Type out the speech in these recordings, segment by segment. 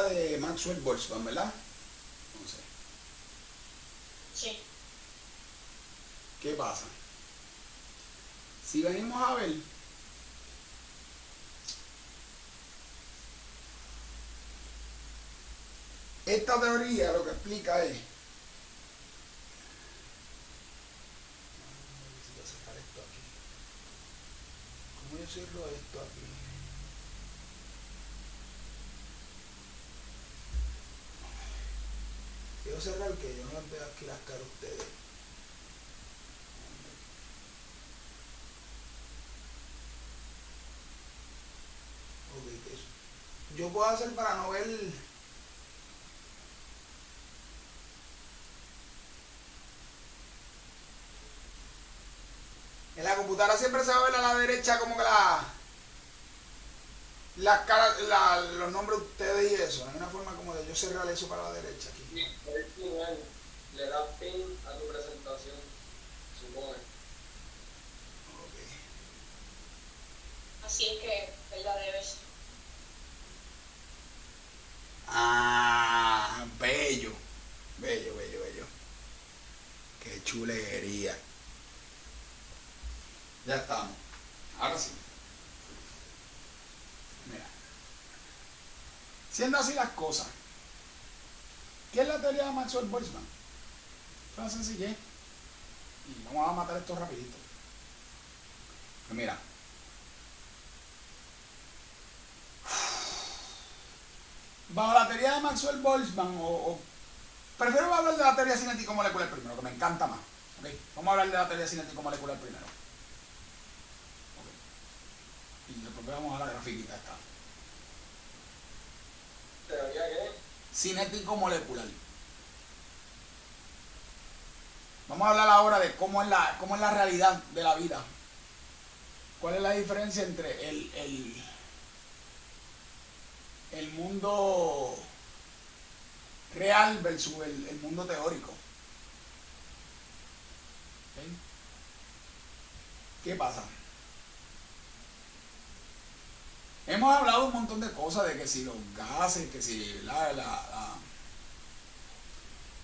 teoría de Maxwell-Boltzmann, ¿verdad? Entonces, Sí. ¿qué pasa? Si venimos a ver, esta teoría lo que explica es, necesito cerrar esto aquí. ¿Cómo yo cierro esto aquí? Quiero cerrar que yo no les veo aquí las caras a ustedes. Ok, que eso. Yo puedo hacer para no ver. En la computadora siempre se va a ver a la derecha como que las caras, los nombres de ustedes y eso. No hay una forma como de yo cerrar eso para la derecha aquí. Sí, el final le das pin a tu presentación, supone. Ok. Así es que la debes. Ah, bello. Bello, bello, bello. Qué chulería. Ya estamos. Ahora sí. Mira. Siendo así las cosas, ¿qué es la teoría de Maxwell-Boltzmann? Es una sencillez. Y vamos a matar esto rapidito. Pues mira. Bajo la teoría de Maxwell-Boltzmann, prefiero hablar de la teoría cinético-molecular primero, que me encanta más. ¿Okay? Vamos a hablar de la teoría cinético-molecular primero. Okay. Y después vamos a la grafiquita esta. ¿Teoría qué? Cinético-molecular. Vamos a hablar ahora de cómo es la realidad de la vida. ¿Cuál es la diferencia entre el mundo real versus el mundo teórico? ¿Okay? ¿Qué pasa? Hemos hablado un montón de cosas, de que si los gases, que si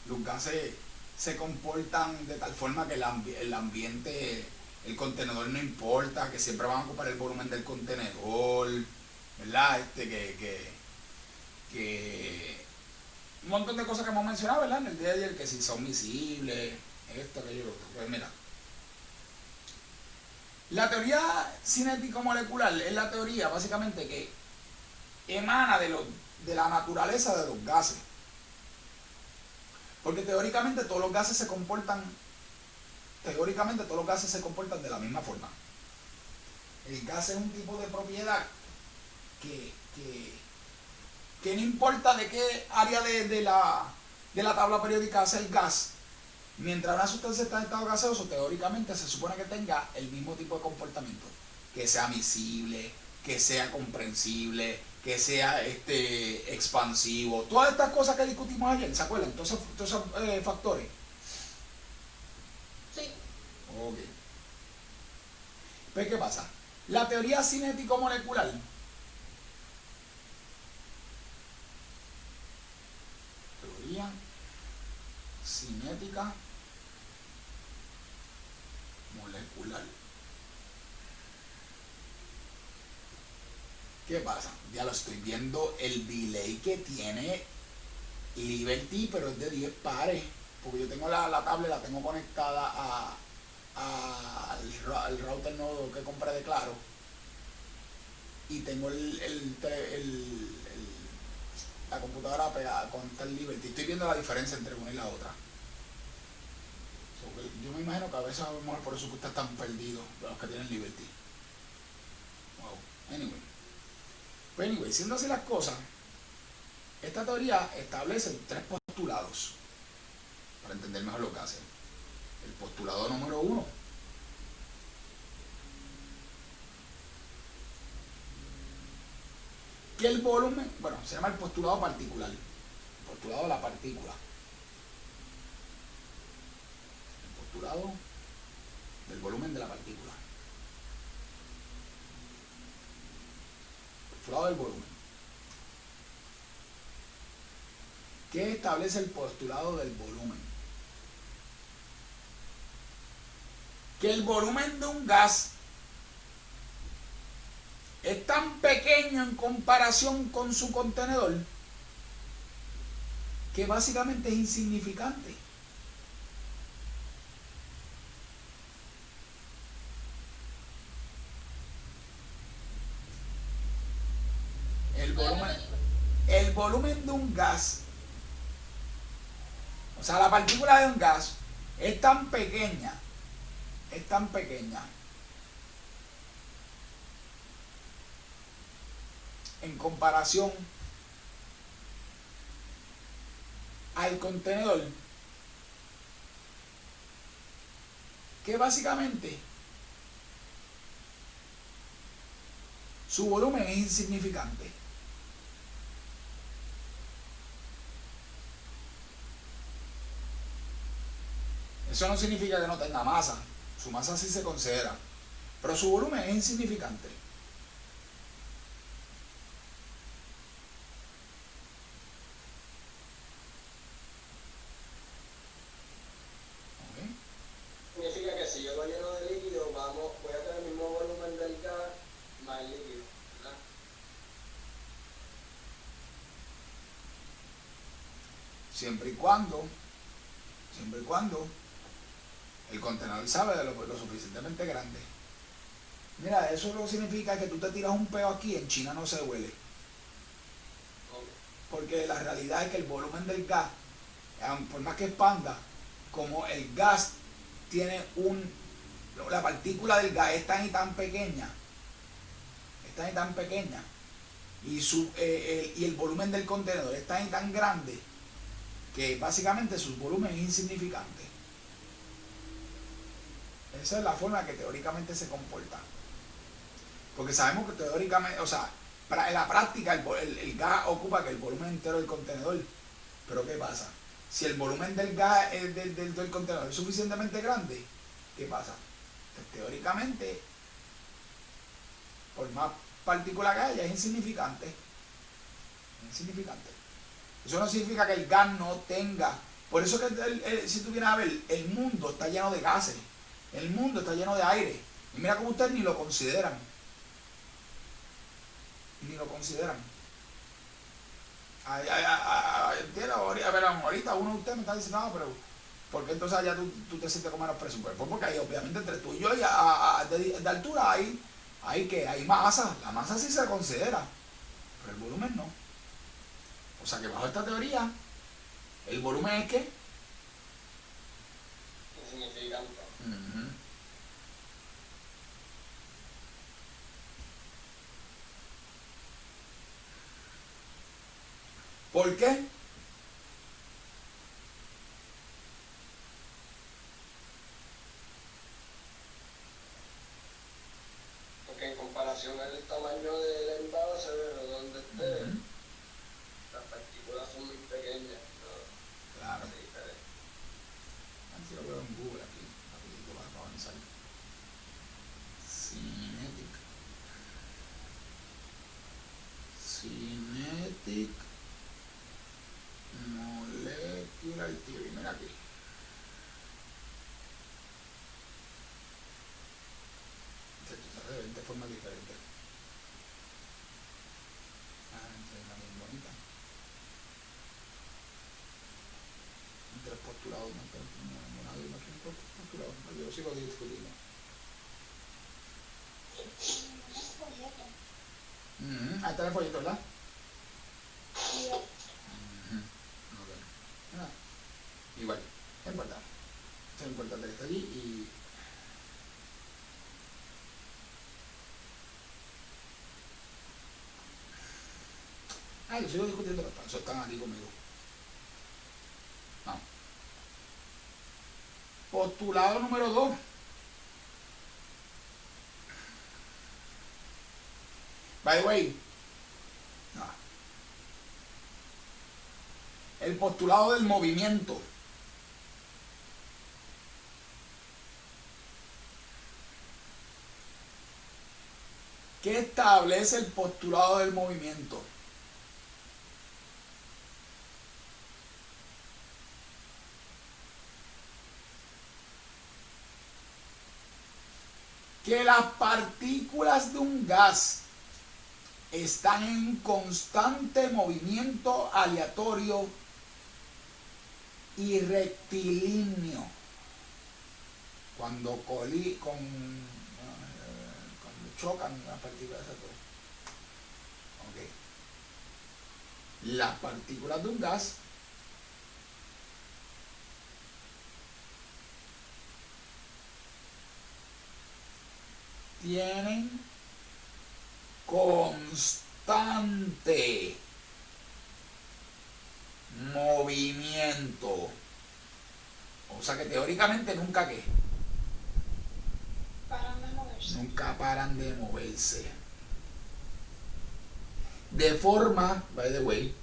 los gases se comportan de tal forma que el ambiente, el contenedor no importa, que siempre van a ocupar el volumen del contenedor, ¿verdad? Que un montón de cosas que hemos mencionado, ¿verdad? En el día de ayer, que si son visibles, esto, aquello, lo otro. Pues mira, la teoría cinético-molecular es la teoría básicamente que emana de la naturaleza de los gases. Porque teóricamente todos los gases se comportan de la misma forma. El gas es un tipo de propiedad que no importa de qué área de la tabla periódica hace el gas, mientras una sustancia está en estado gaseoso, teóricamente se supone que tenga el mismo tipo de comportamiento, que sea miscible, que sea comprensible, que sea expansivo, todas estas cosas que discutimos ayer, ¿se acuerdan? Todos esos factores. Sí. Ok. Pues, ¿qué pasa? La teoría cinético-molecular teoría cinética molecular. ¿Qué pasa? Ya lo estoy viendo el delay que tiene Liberty, pero es de 10 pares. Porque yo tengo la tablet, la tengo conectada al router nodo que compré de Claro. Y tengo la computadora pegada con el Liberty. Estoy viendo la diferencia entre una y la otra. Yo me imagino que a veces a lo mejor por eso que ustedes están perdidos, los que tienen Liberty. Wow. Anyway, siendo así las cosas, esta teoría establece 3 postulados para entender mejor lo que hace. El postulado número 1. Que el volumen, bueno, se llama el postulado particular. El postulado de la partícula. El postulado del volumen de la partícula. El postulado del volumen. ¿Qué establece el postulado del volumen? Que el volumen de un gas es tan pequeño en comparación con su contenedor que básicamente es insignificante. El volumen de un gas, o sea, la partícula de un gas es tan pequeña en comparación al contenedor que básicamente su volumen es insignificante. Eso no significa que no tenga masa, su masa sí se considera, pero su volumen es insignificante. Significa que si yo lo lleno de líquido, voy a tener el mismo volumen del gas más el líquido, ¿verdad? Siempre y cuando el contenedor sabe de lo suficientemente grande. Mira, eso no significa que tú te tiras un peo aquí, en China no se huele. Porque la realidad es que el volumen del gas, por más que expanda, como el gas tiene la partícula del gas es tan y tan pequeña, y el volumen del contenedor es tan y tan grande, que básicamente su volumen es insignificante. Esa es la forma que teóricamente se comporta. Porque sabemos que teóricamente, o sea, en la práctica el gas ocupa que el volumen entero del contenedor. Pero ¿qué pasa? Si el volumen del gas del contenedor es suficientemente grande, ¿qué pasa? Pues, teóricamente, por más partícula que haya, es insignificante. Eso no significa que el gas no tenga. Por eso que si tú vienes a ver, el mundo está lleno de gases. El mundo está lleno de aire. Y mira cómo ustedes ni lo consideran. Ahorita uno de ustedes me está diciendo, no, pero ¿por qué entonces allá tú te sientes como menosprecio? Pues porque ahí obviamente entre tú y yo de altura hay masa. La masa sí se considera, pero el volumen no. O sea que bajo esta teoría, el volumen es ¿qué? Insignificante. ¿Por qué? Porque en comparación al tamaño del envase, de donde esté, las partículas son muy pequeñas. ¿No? Claro. Sí, diferente. Así lo veo en Google aquí, rapidito para avanzar. Cinetic Molecular Theory, mira aquí. De forma diferente. Entre la bien bonita. Entre postulados, postulados. Yo sigo discutiendo. Ahí está el folleto, ¿verdad? Igual, no importa. Eso es lo importante que está allí y yo sigo discutiendo los pasos, están aquí conmigo. Vamos. Postulado número 2. By the way, el postulado del movimiento. ¿Qué establece el postulado del movimiento? que las partículas de un gas están en constante movimiento aleatorio y rectilíneo cuando chocan las partículas de ese. Okay. Las partículas de un gas tienen constante movimiento. O sea que teóricamente nunca Paran de moverse. nunca paran de moverse. De forma, by the way,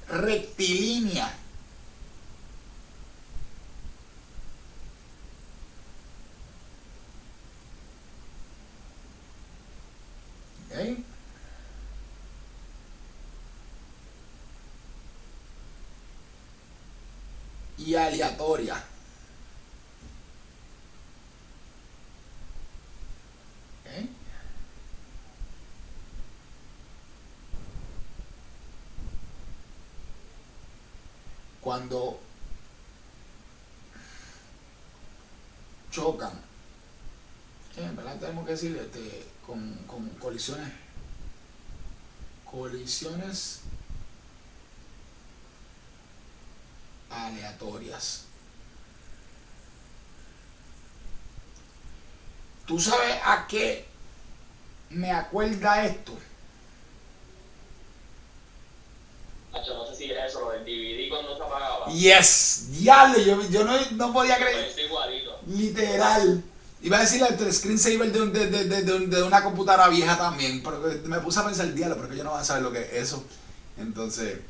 rectilínea. ¿Okay? Y aleatoria. ¿Okay? Cuando chocan, ¿verdad? Tenemos que decir con colisiones aleatorias. ¿Tú sabes a qué me acuerda esto? No sé si es eso, lo del DVD cuando se apagaba. Yes, diablo, yo no podía creer. Pues igualito. Literal. Iba a decirle el screensaver de una computadora vieja también, pero me puse a pensar, diablo, porque yo no voy a saber lo que es eso. Entonces,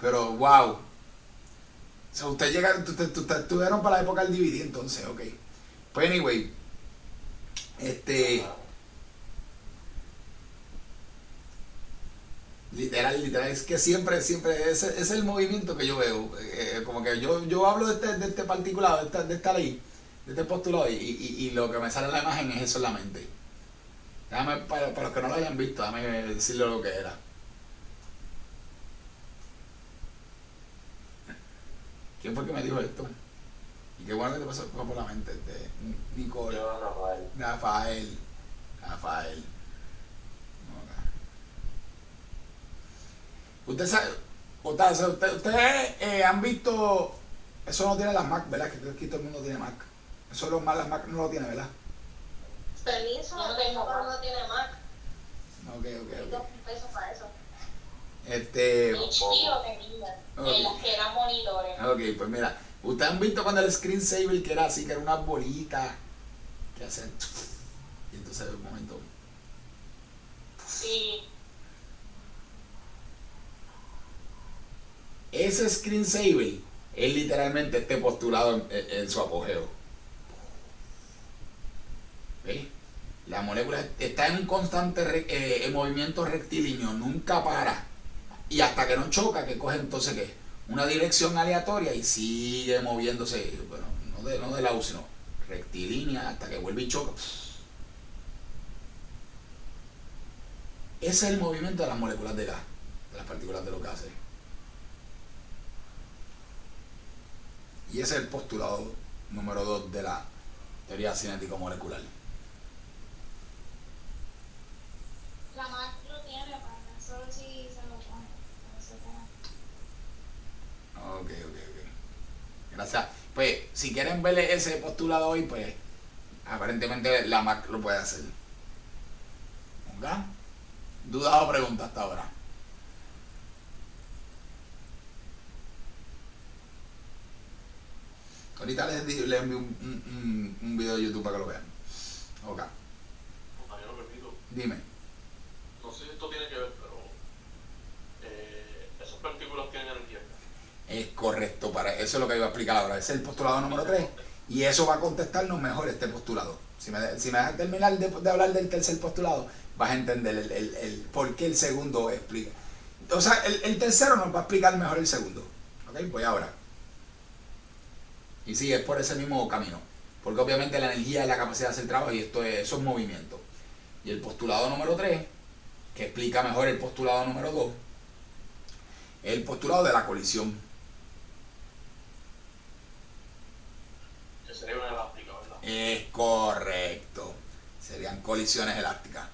pero wow. O sea, ustedes estuvieron para la época del DVD, entonces, ok. Pues anyway, literal, es que siempre ese es el movimiento que yo veo. Como que yo hablo de este particulado, de esta ley, de este postulado, y lo que me sale en la imagen es eso en la mente. Déjame, para los que no lo hayan visto, déjame decirle lo que era. ¿Quién fue que me dijo esto? Y qué bueno que te pasó por la mente, Nicole. Yo, Rafael. Usted sabe, ustedes han visto, eso no tiene las Mac, ¿verdad? Que aquí todo el mundo tiene Mac. Eso las Mac no lo tiene, ¿verdad? Permiso, Yo no tengo no tiene Mac. Ok. $2 para eso. HP lo tenía, Ok. las que eran monitores. Ok, pues mira, ustedes han visto cuando el screensaver que era así, que era una bolita que hacen y entonces de un momento. Sí, Ese screensaver es literalmente este postulado en su apogeo. ¿Ves? La molécula está en un constante movimiento rectilíneo, nunca para. Y hasta que no choca, que coge entonces ¿qué? Una dirección aleatoria y sigue moviéndose, bueno, no de lado, sino rectilínea hasta que vuelve y choca. Ese es el movimiento de las moléculas de gas, de las partículas de los gases. Y ese es el postulado número 2 de la teoría cinético molecular. La Mac lo tiene, para solo si se lo pone. Ok. Gracias. Pues, si quieren ver ese postulado hoy, pues, aparentemente la Mac lo puede hacer. ¿Ok? ¿Dudas o preguntas hasta ahora? Ahorita les envío un video de YouTube para que lo vean. Ok. Compañero, permito. Dime. No sé si esto tiene que ver, pero esas partículas tienen energía. Es correcto, para eso es lo que iba a explicar ahora. Ese es el postulado número 3 y eso va a contestarnos mejor este postulado. Si me dejas terminar de hablar del tercer postulado, vas a entender el por qué el segundo explica. O sea, el tercero nos va a explicar mejor el segundo. ¿Ok? Voy ahora. Y sí, es por ese mismo camino. Porque obviamente la energía es la capacidad de hacer trabajo y eso es movimiento. Y el postulado número 3, que explica mejor el postulado número 2, es el postulado de la colisión. Que sería una elástica, ¿verdad? Es correcto. Serían colisiones elásticas.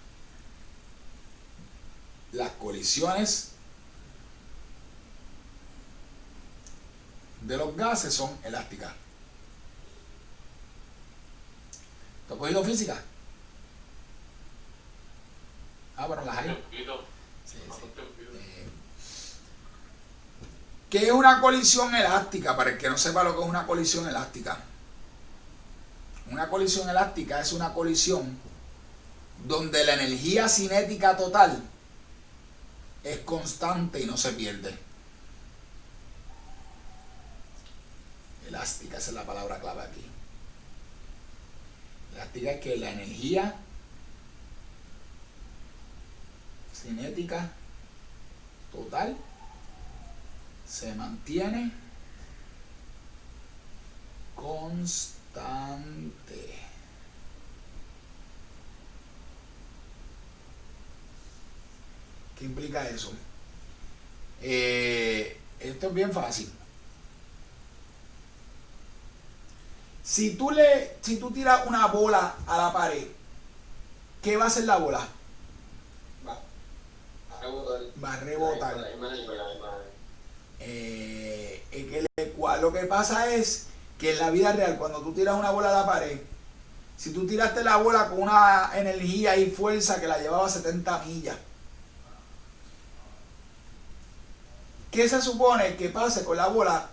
Las colisiones de los gases son elásticas. ¿Te has cogido física? Ah, bueno, las hay. Tempito. Sí, Bastante tempito. ¿Qué es una colisión elástica? Para el que no sepa lo que es una colisión elástica. Una colisión elástica es una colisión donde la energía cinética total es constante y no se pierde. Elástica, esa es la palabra clave aquí. Elástica es que la energía cinética total se mantiene constante. ¿Qué implica eso? Esto es bien fácil. Si tú tiras una bola a la pared, ¿qué va a hacer la bola? Va a rebotar. Lo que pasa es que en la vida real, cuando tú tiras una bola a la pared, si tú tiraste la bola con una energía y fuerza que la llevaba a 70 millas, ¿qué se supone que pase con la bola?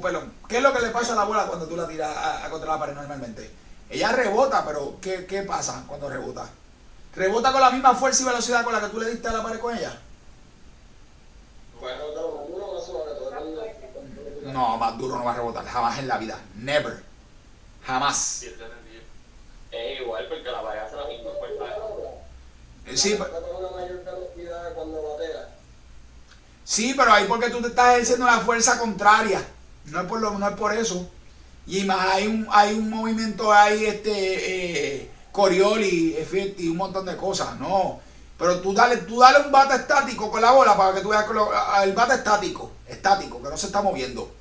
Perdón, ¿qué es lo que le pasa a la bola cuando tú la tiras contra la pared normalmente? Ella rebota, pero ¿qué pasa cuando rebota? ¿Rebota con la misma fuerza y velocidad con la que tú le diste a la pared con ella? No, más duro no va a rebotar, jamás en la vida. Never. Jamás. Es igual porque la pared hace la misma fuerza. Sí, pero ahí porque tú te estás ejerciendo la fuerza contraria. No es por eso. Y más hay un movimiento ahí, Coriolis, efecto y un montón de cosas. No. Pero tú dale un bate estático con la bola para que tú veas el bate estático, que no se está moviendo.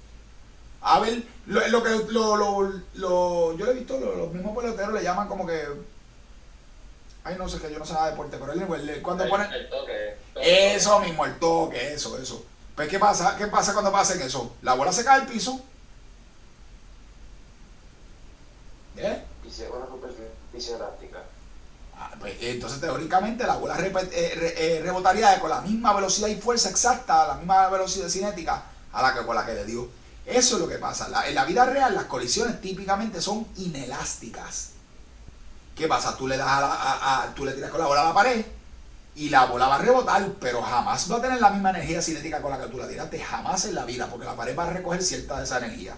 A ver, yo lo he visto, los mismos peloteros le llaman como que. Ay, no sé, que yo no sé nada de deporte, pero cuando ponen. El toque. Eso mismo, el toque, eso. Pues, ¿qué pasa cuando pasen eso? La bola se cae al piso. ¿Eh? Y si es una superficie elástica. Pues, entonces, teóricamente, la bola rebotaría con la misma velocidad y fuerza exacta, la misma velocidad cinética con la que le dio. Eso es lo que pasa. En la vida real, las colisiones típicamente son inelásticas. ¿Qué pasa? Tú le tiras con la bola a la pared y la bola va a rebotar, pero jamás va a tener la misma energía cinética con la que tú la tiraste, jamás en la vida, porque la pared va a recoger cierta de esa energía.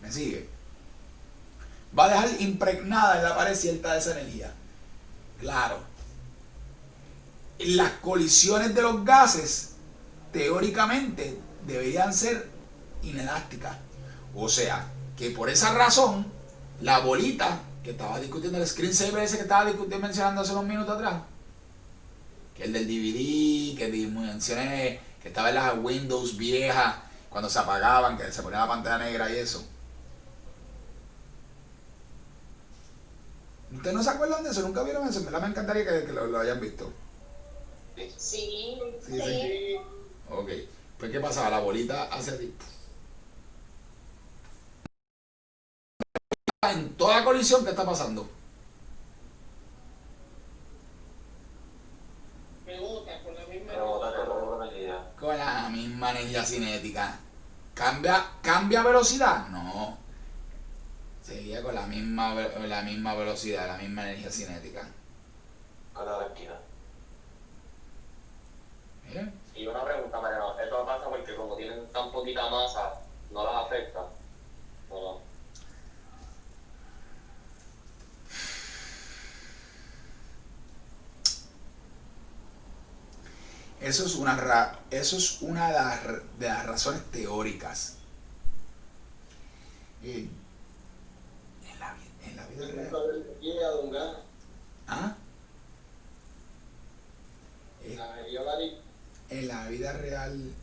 ¿Me sigue? Va a dejar impregnada en la pared cierta de esa energía. Claro. Las colisiones de los gases, teóricamente, deberían ser inelásticas. O sea, que por esa razón, la bolita que estaba discutiendo, el screensaver ese que estaba mencionando hace unos minutos atrás, que el del DVD, que mencioné, que estaba en las Windows viejas, cuando se apagaban, que se ponía la pantalla negra y eso. ¿Ustedes no se acuerdan de eso? ¿Nunca vieron eso? Me encantaría que lo hayan visto. Sí. Sí. Ok. Pues, ¿qué pasaba? La bolita hace así. En toda colisión, ¿qué está pasando? Rebota con la misma energía. Con la misma energía cinética. ¿Cambia velocidad? No. Seguía con la misma velocidad, la misma energía cinética. Con la velocidad. ¿Miren? Y una pregunta, Mariano, ¿esto pasa porque como tienen tan poquita masa, no las afecta? ¿O no? Eso es una de las razones teóricas. En la vida real. Energía de un gas. ¿Ah? La energía varía. En la vida real,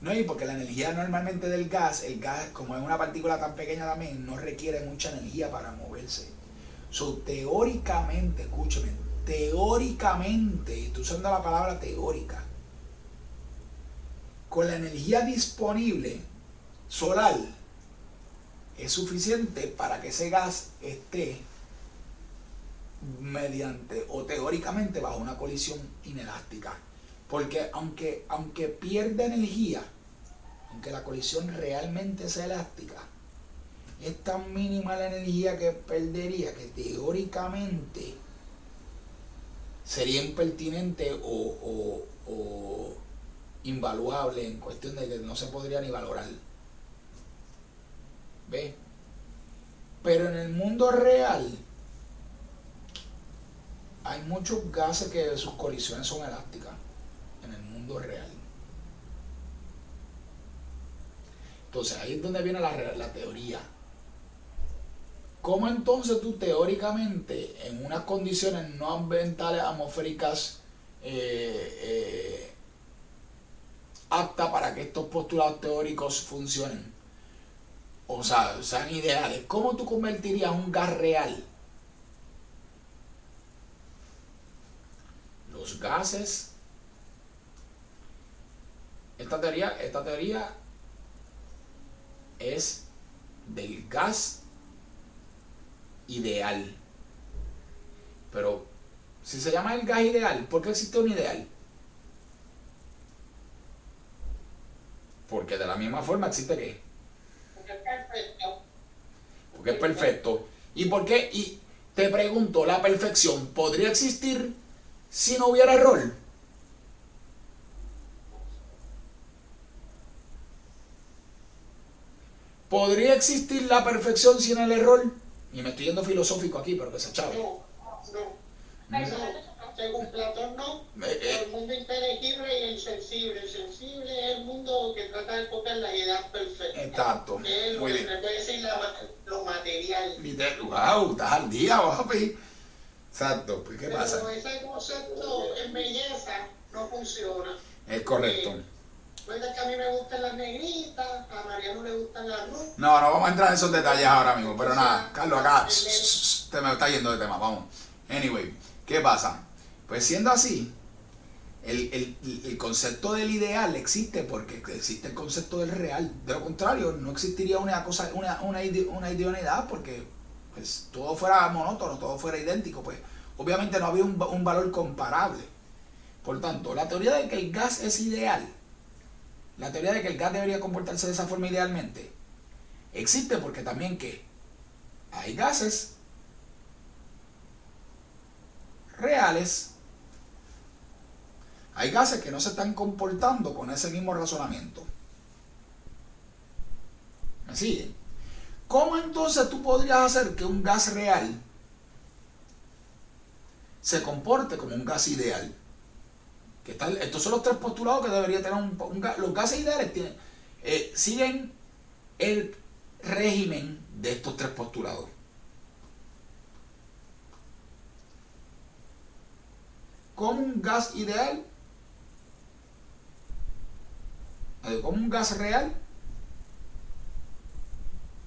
no, y porque la energía normalmente del gas, el gas, como es una partícula tan pequeña también, no requiere mucha energía para moverse. So, teóricamente, escúcheme, teóricamente, estoy usando la palabra teórica, con la energía disponible solar, es suficiente para que ese gas esté mediante o teóricamente bajo una colisión inelástica. Porque aunque pierda energía, aunque la colisión realmente sea elástica, es tan mínima la energía que perdería que teóricamente sería impertinente o invaluable, en cuestión de que no se podría ni valorar. ¿Ve? Pero en el mundo real hay muchos gases que sus colisiones son elásticas. En el mundo real. Entonces ahí es donde viene la teoría. ¿Cómo entonces tú teóricamente en unas condiciones no ambientales atmosféricas aptas para que estos postulados teóricos funcionen, o sea, sean ideales, cómo tú convertirías un gas real? Los gases, esta teoría es del gas ideal. Pero si se llama el gas ideal, ¿por qué existe un ideal? Porque de la misma forma existe ¿qué? Porque es perfecto. Porque es perfecto. ¿Y por qué? Y te pregunto, ¿la perfección podría existir si no hubiera error? ¿Podría existir la perfección sin el error? Y me estoy yendo filosófico aquí, pero que se chave. No. Según Platón no. El mundo inteligible y insensible. El sensible es el mundo que trata de copiar la idea perfecta. Exacto. Que es lo Muy que bien. se puede decir lo material. Wow, estás al día, papi. Exacto, pues ¿qué pasa? Pero ese concepto en belleza no funciona. Es correcto. Puede que a mí me gusten las negritas, a Mariano le gustan las rubias. No vamos a entrar en esos detalles ahora mismo, pero nada, Carlos, acá te me está yendo de tema, vamos. Anyway, ¿qué pasa? Pues siendo así, el concepto del ideal existe porque existe el concepto del real. De lo contrario, no existiría una idoneidad porque pues, todo fuera monótono, todo fuera idéntico, pues obviamente no había un valor comparable. Por tanto, la teoría de que el gas es ideal, la teoría de que el gas debería comportarse de esa forma idealmente, existe porque también que hay gases reales, hay gases que no se están comportando con ese mismo razonamiento. ¿Me siguen? ¿Cómo entonces tú podrías hacer que un gas real se comporte como un gas ideal? Estos son los tres postulados que debería tener un gas. Los gases ideales siguen el régimen de estos tres postulados. Como un gas ideal, como un gas real,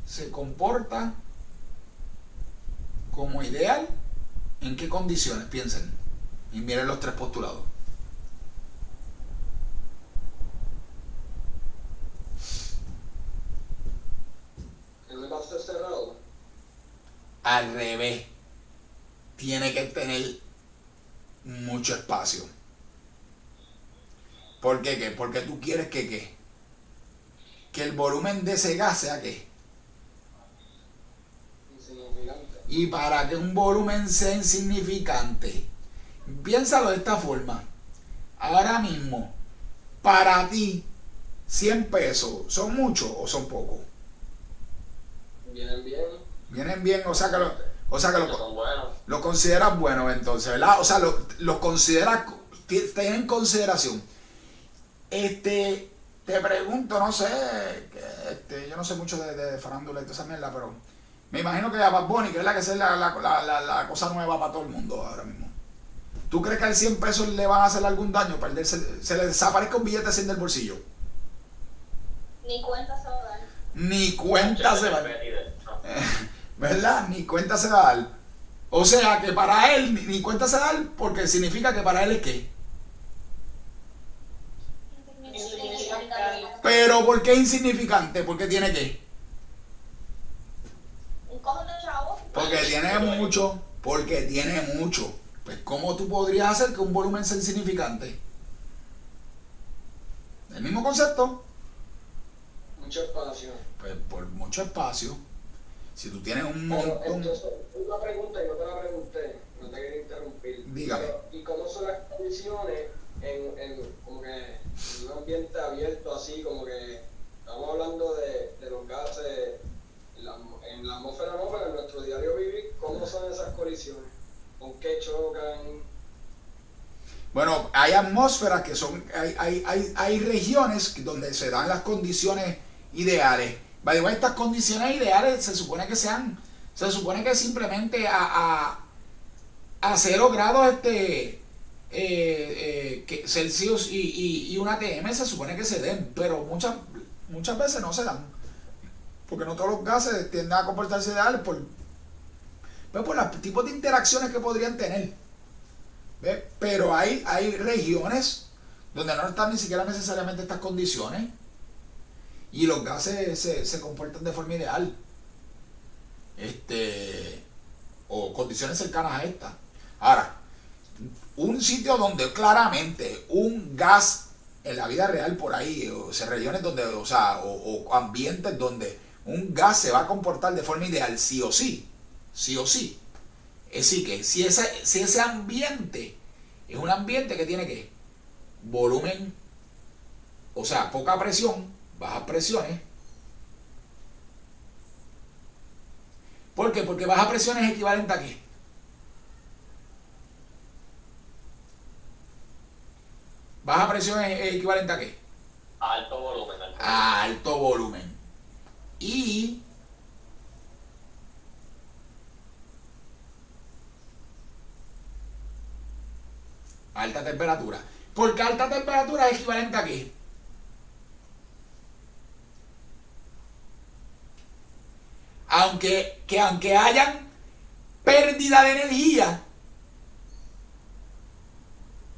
se comporta como ideal. ¿En qué condiciones? Piensen y miren los tres postulados. Cerrado. Al revés, tiene que tener mucho espacio. ¿Por qué? ¿Qué? Porque tú quieres que el volumen de ese gas sea ¿qué? Insignificante. Y para que un volumen sea insignificante, piénsalo de esta forma. Ahora mismo, para ti, 100 pesos, ¿son muchos o son pocos? Vienen bien. Vienen bien, o sea que Son buenos. lo consideras bueno entonces, ¿verdad? O sea, lo consideras ten en consideración. Te pregunto, no sé, yo no sé mucho de farándula y toda esa mierda, pero me imagino que a Bad Bunny, que es la que es la cosa nueva para todo el mundo ahora mismo. ¿Tú crees que al 100 pesos le van a hacer algún daño? Se le desaparezca un billete así del bolsillo. Ni cuenta se va a dar. Ni cuenta se va a dar. ¿Verdad? Ni cuenta se va a dar. O sea que para él ni cuenta se va a dar porque significa que para él es qué. Pero ¿por qué insignificante? Porque tiene qué. Un cojón de chavo. Porque tiene mucho. Porque tiene mucho. Pues ¿cómo tú podrías hacer que un volumen sea insignificante? El mismo concepto. Mucho espacio. Pues por mucho espacio. Si tú tienes un Pero, montón. entonces, una pregunta y no te la pregunté, no te quería interrumpir. Dígame. ¿Y cómo son las condiciones en como que en un ambiente abierto así, como que estamos hablando de los gases en la atmósfera, no, pero en nuestro diario vivir, ¿cómo son esas colisiones? ¿Con qué chocan? Bueno, hay atmósferas que son, hay regiones donde se dan las condiciones ideales. By the way, estas condiciones ideales se supone que simplemente a 0 grados Celsius y una ATM se supone que se den, pero muchas veces no se dan, porque no todos los gases tienden a comportarse ideales por los tipos de interacciones que podrían tener. ¿Ves? Pero hay regiones donde no están ni siquiera necesariamente estas condiciones y los gases se comportan de forma ideal, o condiciones cercanas a estas. Ahora, un sitio donde claramente un gas en la vida real por ahí, o sea, regiones donde, o ambientes donde un gas se va a comportar de forma ideal, sí o sí. Es decir, que si ese ambiente es un ambiente que tiene que volumen, o sea, poca presión, bajas presiones. ¿Por qué? Porque baja presión es equivalente a ¿qué? Baja presión es equivalente a ¿qué? Alto volumen. A alto volumen. Y alta temperatura. Porque alta temperatura es equivalente a ¿qué? Aunque hayan pérdida de energía,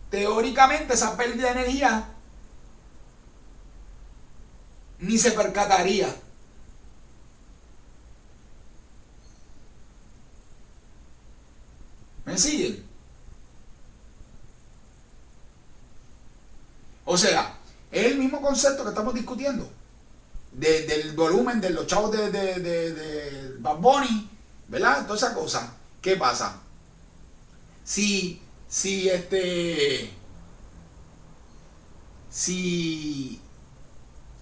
teóricamente esa pérdida de energía ni se percataría. ¿Me siguen? O sea, es el mismo concepto que estamos discutiendo del volumen de los chavos de Bad Bunny, ¿verdad? Toda esa cosa. ¿Qué pasa? Si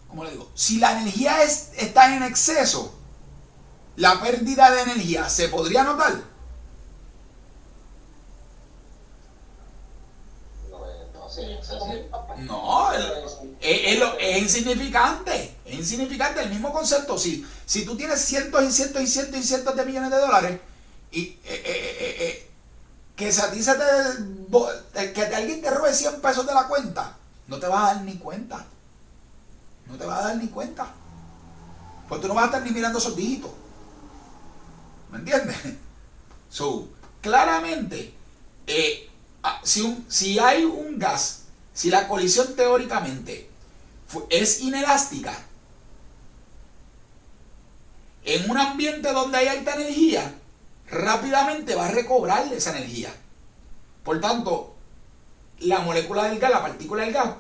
¿cómo le digo? Si la energía está en exceso, la pérdida de energía se podría notar. No, es insignificante. Es insignificante el mismo concepto. Si tú tienes cientos y cientos y cientos y cientos de millones de dólares y que a ti que alguien te robe 100 pesos de la cuenta, no te vas a dar ni cuenta. No te vas a dar ni cuenta. Pues tú no vas a estar ni mirando esos dígitos. ¿Me entiendes? Claramente, si hay un gas, si la colisión teóricamente es inelástica, en un ambiente donde hay alta energía, rápidamente va a recobrar esa energía. Por tanto, la molécula del gas, la partícula del gas,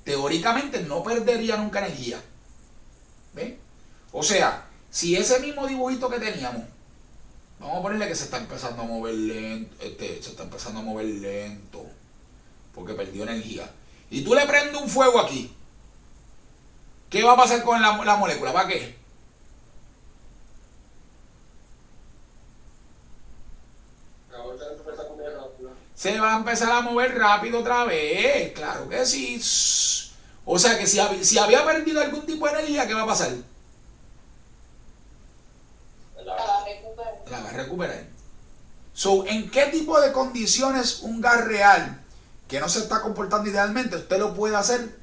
teóricamente no perdería nunca energía. ¿Ven? O sea, si ese mismo dibujito que teníamos, vamos a ponerle que se está empezando a mover lento, porque perdió energía, y tú le prendes un fuego aquí, ¿qué va a pasar con la molécula? ¿Va a qué? se va a empezar a mover rápido otra vez. Claro que sí. O sea que si había perdido algún tipo de energía, ¿qué va a pasar? La va a recuperar. La va a recuperar. So, ¿en qué tipo de condiciones un gas real que no se está comportando idealmente, usted lo puede hacer,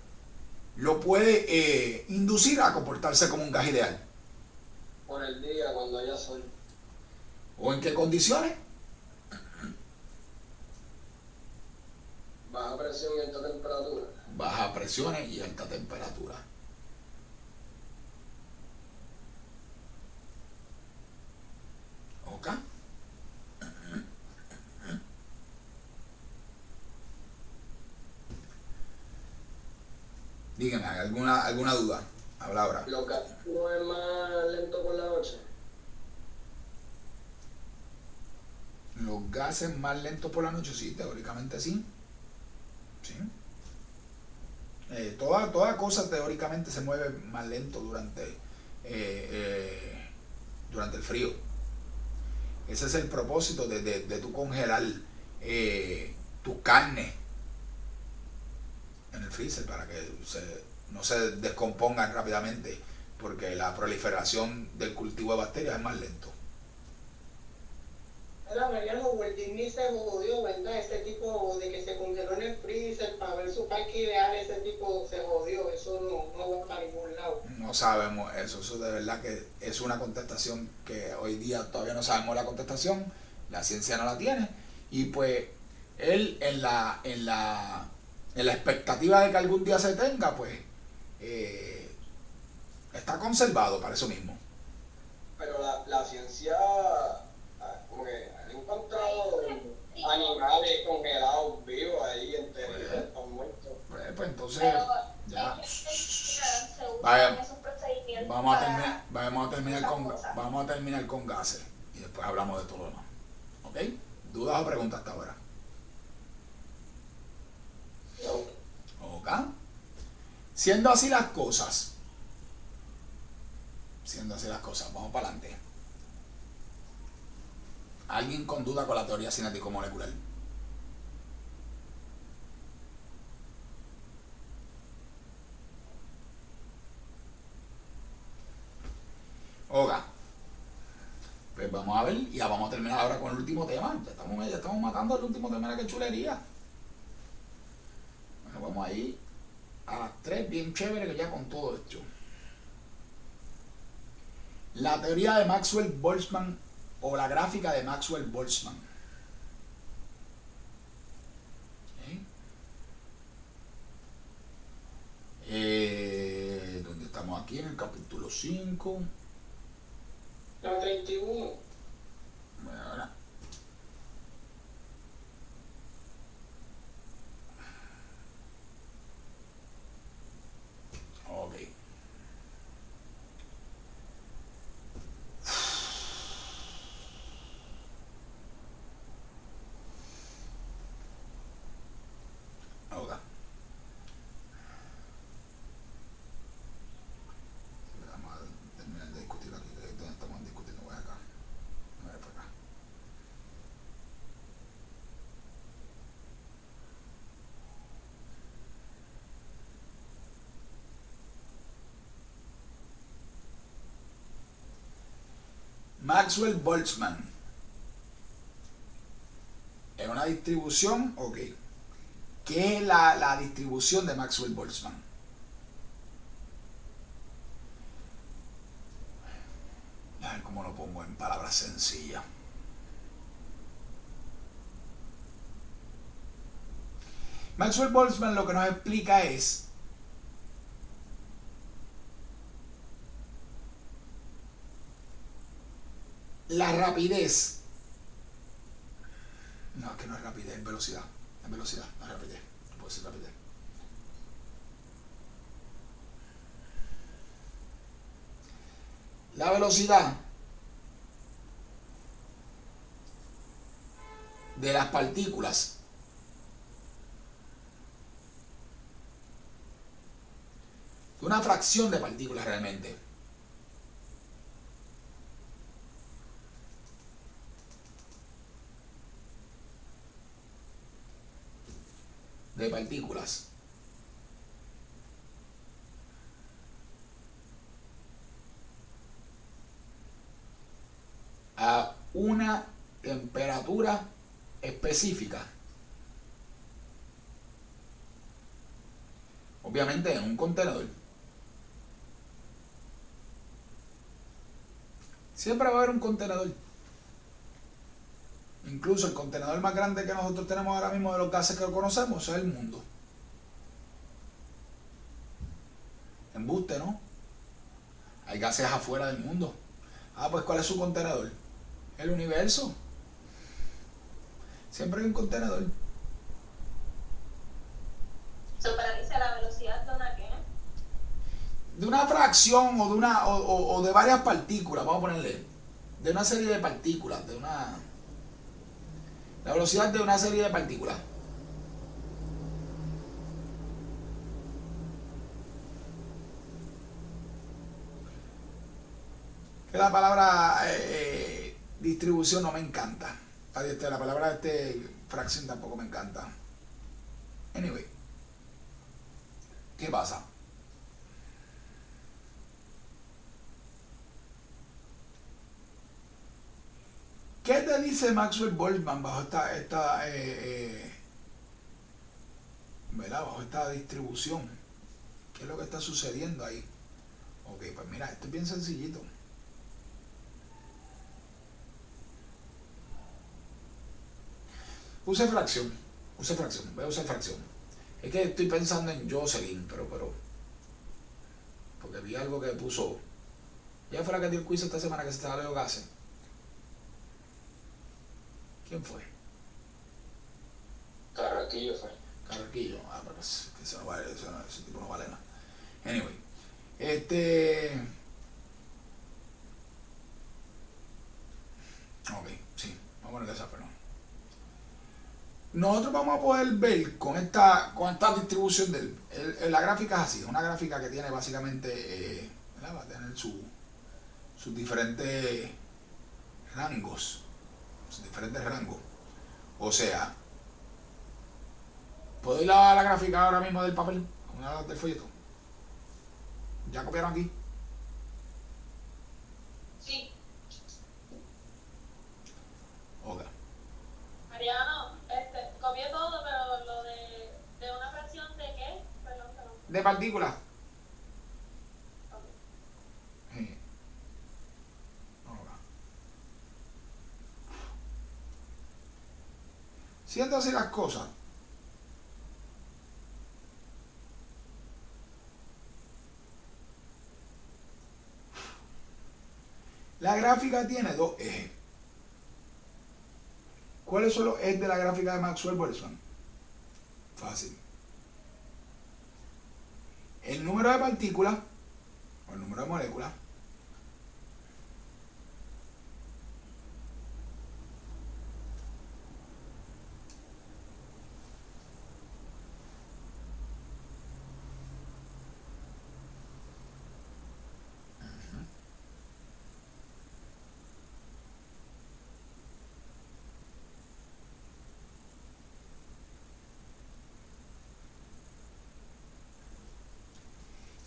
lo puede inducir a comportarse como un gas ideal? Por el día, cuando haya sol. ¿O en qué condiciones? Baja presión y alta temperatura. Baja presiones y alta temperatura. ¿Ok? Dígame, ¿alguna duda? Habla ahora. ¿Los gases no es más lento por la noche? Los gases más lentos por la noche, sí, teóricamente sí. Sí. Toda cosa teóricamente se mueve más lento durante el frío. Ese es el propósito de tu congelar tus carnes en el freezer para que no se descompongan rápidamente, porque la proliferación del cultivo de bacterias es más lento. Mariano, Walt Disney se jodió, ¿verdad? Este tipo de que se congeló en el freezer para ver su parque ideal, ese tipo se jodió, eso no va para ningún lado. No sabemos eso de verdad que es una contestación que hoy día todavía no sabemos la contestación, la ciencia no la tiene, y pues él en la expectativa de que algún día se tenga, pues está conservado para eso mismo. Pero la ciencia, como que ha encontrado animales congelados vivos ahí enteros, están muertos. Pues entonces, Pero ya. se Vaya, usan esos procedimientos Vamos a terminar con gases y después hablamos de todo lo demás. ¿Ok? ¿Dudas o preguntas hasta ahora? ¿Ok? Siendo así las cosas, vamos para adelante. ¿Alguien con duda con la teoría cinético-molecular? Oga. Pues vamos a ver, y ya vamos a terminar ahora con el último tema. Ya estamos matando el último tema, que chulería. Bueno, vamos a ir a las 3 bien chévere, que ya con todo esto. La teoría de Maxwell-Boltzmann o la gráfica de Maxwell-Boltzmann. ¿Dónde estamos aquí? En el capítulo 5. La 31. Bueno, ahora. Ok. Ahora. Vamos a terminar de discutir aquí, que es donde estamos discutiendo. Voy acá. Voy para acá. Maxwell-Boltzmann. ¿Es una distribución? Ok. ¿Qué es la distribución de Maxwell-Boltzmann? A ver cómo lo pongo en palabras sencillas. Maxwell-Boltzmann lo que nos explica es la rapidez. No, es que no es rapidez, es velocidad. Es velocidad, no es rapidez. No puede ser rapidez. La velocidad de las partículas una fracción de partículas realmente. de partículas a una temperatura específica, obviamente en un contenedor, siempre va a haber un contenedor. Incluso el contenedor más grande que nosotros tenemos ahora mismo de los gases que conocemos es el mundo. Embuste, ¿no? Hay gases afuera del mundo. Pues ¿cuál es su contenedor? El universo. Siempre hay un contenedor. So, para mí, la velocidad de una ¿qué? De una fracción o de una o de varias partículas, vamos a ponerle, de una serie de partículas, la velocidad de una serie de partículas. Que la palabra distribución no me encanta. La palabra fracción tampoco me encanta. Anyway, ¿qué pasa? ¿Qué te dice Maxwell Boltzmann bajo bajo esta distribución? ¿Qué es lo que está sucediendo ahí? Ok, pues mira, esto es bien sencillito. Use fracción, voy a usar fracción. Es que estoy pensando en Jocelyn, pero porque vi algo que puso. Ella fue la que dio el quiz esta semana que se estaba de gases. ¿Quién fue? Carraquillo fue. Carraquillo. Pero ese no vale, ese tipo no vale nada. Anyway. Ok, sí. Vamos a ponerle esa, pero no. Nosotros vamos a poder ver con esta distribución la gráfica es así, una gráfica que tiene básicamente, va a tener sus diferentes rangos, o sea, ¿puedo ir a la gráfica ahora mismo del papel, del folleto? ¿Ya copiaron aquí? Sí. Ok. Mariano, copié todo, pero lo de una fracción de qué? Perdón. De partículas. Ok. Sí. Ahora. Siendo así las cosas, la gráfica tiene dos ejes. ¿Cuáles son los ejes de la gráfica de Maxwell-Boltzmann? Fácil. El número de partículas o el número de moléculas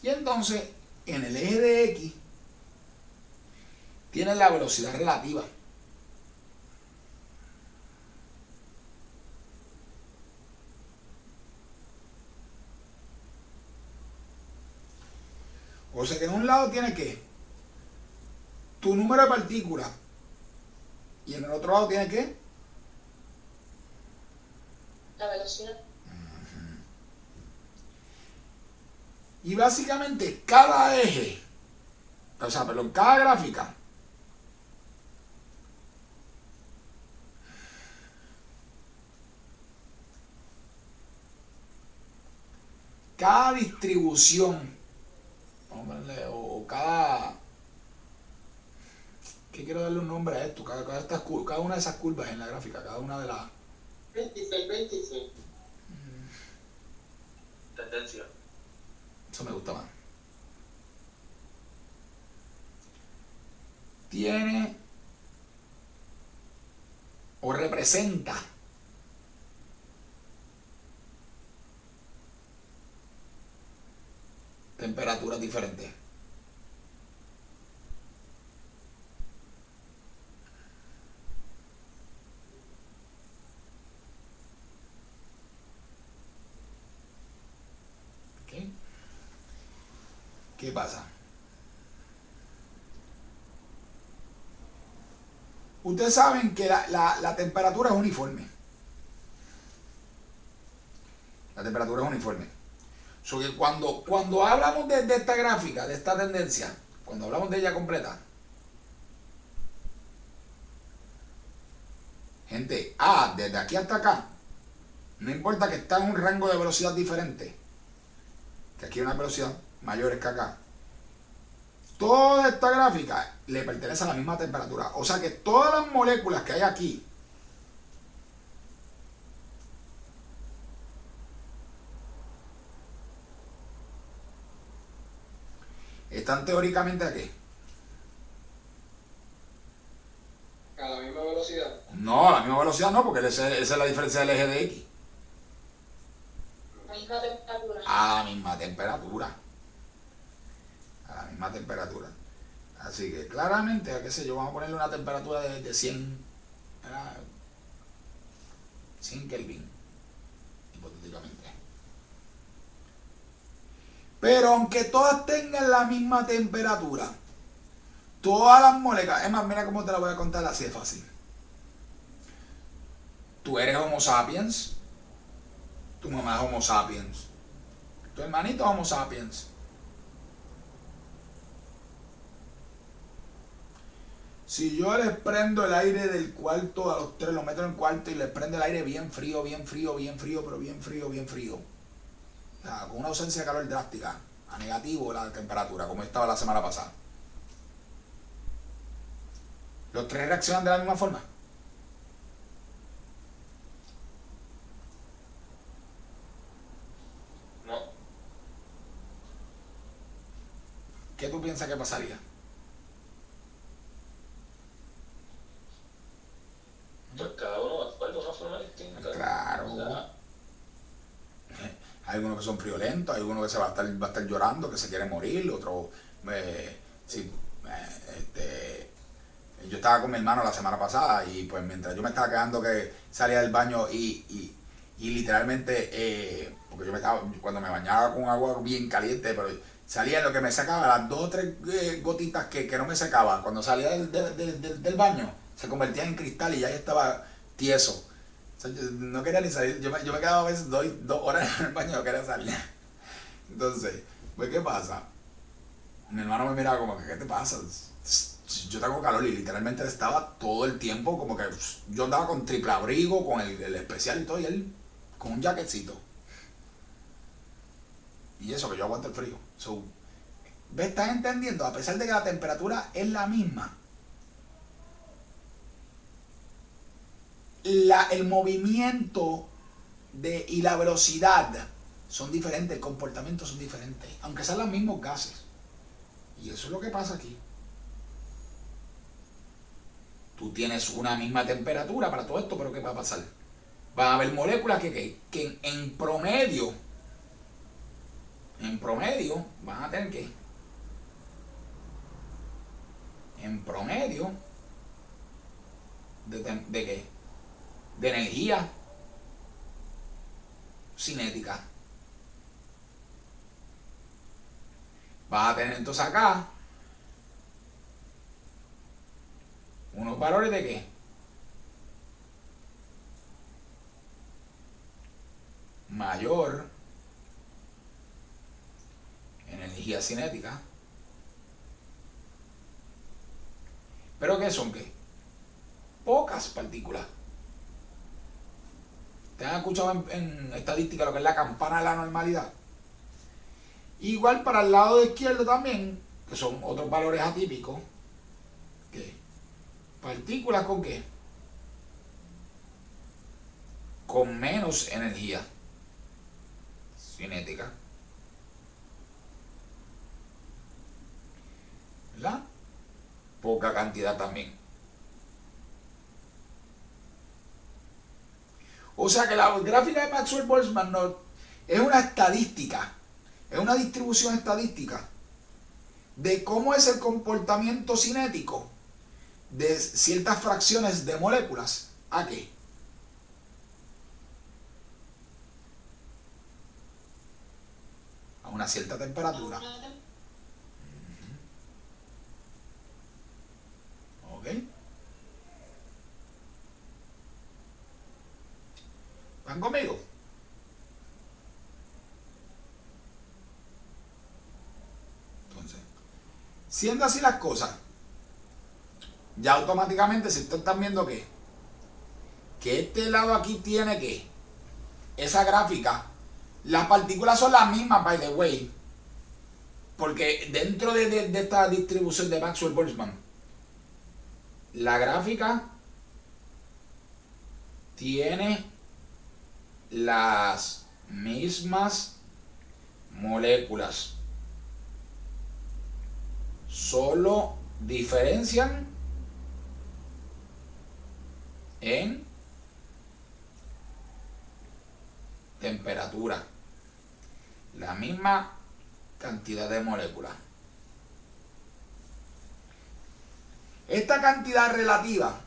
y entonces en el eje de X tiene la velocidad relativa. O sea que en un lado tiene que tu número de partículas y en el otro lado tiene que La velocidad. y básicamente cada eje, cada gráfica cada distribución, vamos a ponerle, o cada, ¿qué quiero darle un nombre a esto? Cada una de esas curvas en la gráfica, cada una de las 26. Tendencia. Eso me gusta más. Tiene o representa temperaturas diferentes. ¿Ok? ¿Qué pasa? Ustedes saben que la temperatura es uniforme. La temperatura es uniforme. So que cuando hablamos de esta gráfica, de esta tendencia, cuando hablamos de ella completa, gente, desde aquí hasta acá, no importa que está en un rango de velocidad diferente, que aquí hay una velocidad mayor que acá, toda esta gráfica le pertenece a la misma temperatura. O sea que todas las moléculas que hay aquí están teóricamente aquí. A la misma velocidad. No, a la misma velocidad no, porque esa es la diferencia del eje de X. La misma temperatura. A la misma temperatura. A la misma temperatura. Así que claramente, qué sé yo, vamos a ponerle una temperatura de 100, ¿verdad? 100 Kelvin, hipotéticamente. Pero aunque todas tengan la misma temperatura, todas las moléculas, es más, mira cómo te la voy a contar así de fácil. Tú eres Homo sapiens, tu mamá es Homo sapiens, tu hermanito es Homo sapiens. Si yo les prendo el aire del cuarto a los tres, lo meto en el cuarto y les prendo el aire bien frío, bien frío, bien frío, pero bien frío, bien frío. O sea, con una ausencia de calor drástica, a negativo la temperatura, como estaba la semana pasada. ¿Los tres reaccionan de la misma forma? No. ¿Qué tú piensas que pasaría? Pues cada uno va a actuar de una forma distinta. Claro. O sea, Hay algunos que son friolentos, hay algunos que se va a estar llorando, que se quiere morir, otro yo estaba con mi hermano la semana pasada y pues mientras yo me estaba quedando que salía del baño y literalmente, porque cuando me bañaba con agua bien caliente, pero salía lo que me sacaba, las 2 o 3 gotitas que no me secaba, cuando salía del baño, se convertía en cristal y ya estaba tieso. O sea, yo no quería ni salir, yo me quedaba a veces 2 horas en el baño, no quería salir. Entonces, pues ¿qué pasa? Mi hermano me miraba como que, ¿qué te pasa? Yo tengo calor y literalmente estaba todo el tiempo como que yo andaba con triple abrigo, con el especial y todo, y él con un jaquecito. Y eso que yo aguanto el frío. So, ¿ves? ¿Estás entendiendo? A pesar de que la temperatura es la misma, el movimiento y la velocidad son diferentes, el comportamiento son diferentes, aunque sean los mismos gases. Y eso es lo que pasa aquí. Tú tienes una misma temperatura para todo esto, pero ¿qué va a pasar? Van a haber moléculas que en promedio van a tener que, en promedio, ¿de qué? De energía cinética. Vas a tener entonces acá unos valores de qué? Mayor energía cinética. ¿Pero qué son qué? Pocas partículas. ¿Te han escuchado en estadística lo que es la campana de la normalidad? Igual para el lado izquierdo también, que son otros valores atípicos. ¿Qué? ¿Partículas con qué? Con menos energía cinética. ¿Verdad? Poca cantidad también. O sea que la gráfica de Maxwell-Boltzmann no, es una estadística. Es una distribución estadística de cómo es el comportamiento cinético de ciertas fracciones de moléculas. ¿A qué? A una cierta temperatura. ¿Ok? ¿Van conmigo? Entonces, siendo así las cosas, ya automáticamente se están viendo que este lado aquí tiene que esa gráfica, las partículas son las mismas, by the way, porque dentro de esta distribución de Maxwell-Boltzmann, la gráfica tiene las mismas moléculas, solo diferencian en temperatura, la misma cantidad de moléculas. Esta cantidad relativa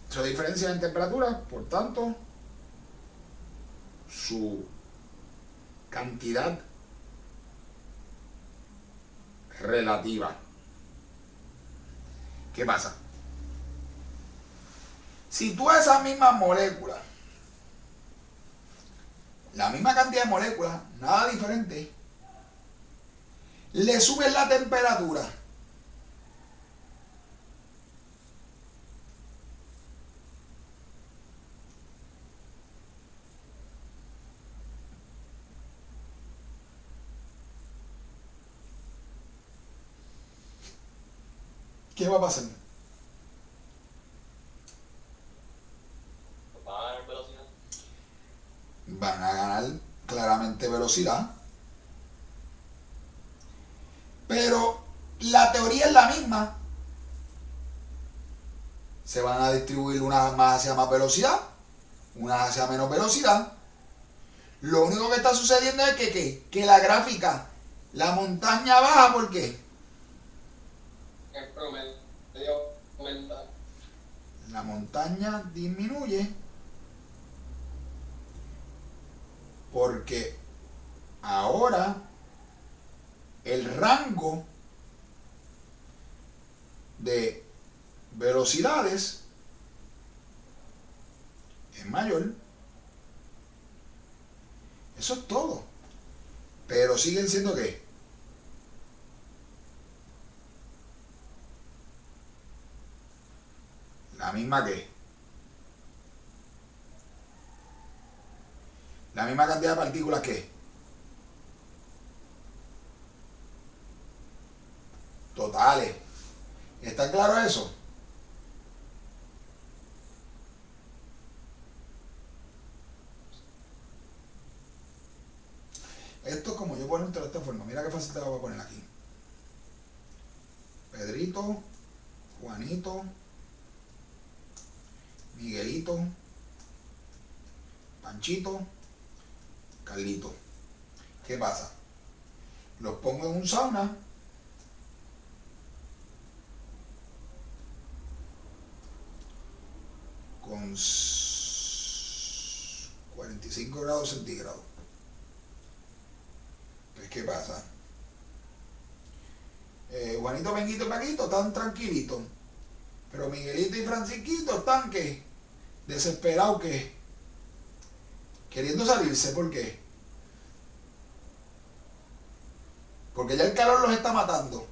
se diferencia en temperatura, por tanto, su cantidad relativa. ¿Qué pasa? Si tú a esas mismas moléculas, la misma cantidad de moléculas, nada diferente, le subes la temperatura, ¿qué va a pasar? ¿Va a ganar velocidad? Van a ganar claramente velocidad, pero la teoría es la misma. Se van a distribuir unas más hacia más velocidad, unas hacia menos velocidad. Lo único que está sucediendo es que la gráfica, la montaña baja, ¿por qué? El promedio aumenta. La montaña disminuye porque ahora el rango de velocidades es mayor. Eso es todo. Pero siguen siendo ¿qué? La misma que la misma cantidad de partículas que totales. ¿Está claro eso? Esto es como yo ponértelo de esta forma. Mira qué fácil te lo voy a poner aquí. Pedrito, Juanito, Miguelito, Panchito, Carlito. ¿Qué pasa? Los pongo en un sauna con 45 grados centígrados. Pues, ¿qué pasa? Juanito, Benguito y Paquito están tranquilitos, pero Miguelito y Francisquito están que desesperados, que queriendo salirse. ¿Por qué? Porque ya el calor los está matando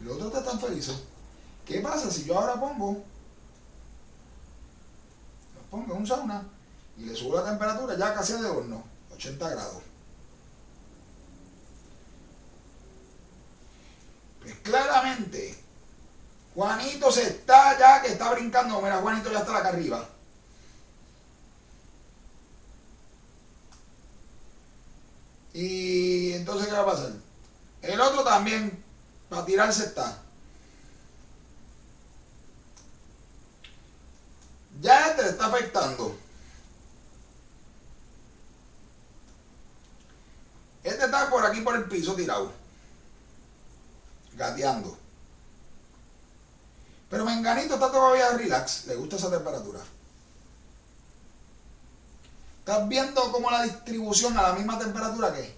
y los otros están felices. ¿Qué pasa si yo ahora los pongo en un sauna y le subo la temperatura ya casi de horno, 80 grados? Pues claramente Juanito se está ya que está brincando. Mira, Juanito ya está acá arriba. Y entonces, ¿qué va a pasar? El otro también, para tirarse está. Ya este le está afectando. Este está por aquí por el piso tirado, gateando. Pero Menganito está todavía relax, le gusta esa temperatura. Estás viendo cómo la distribución a la misma temperatura que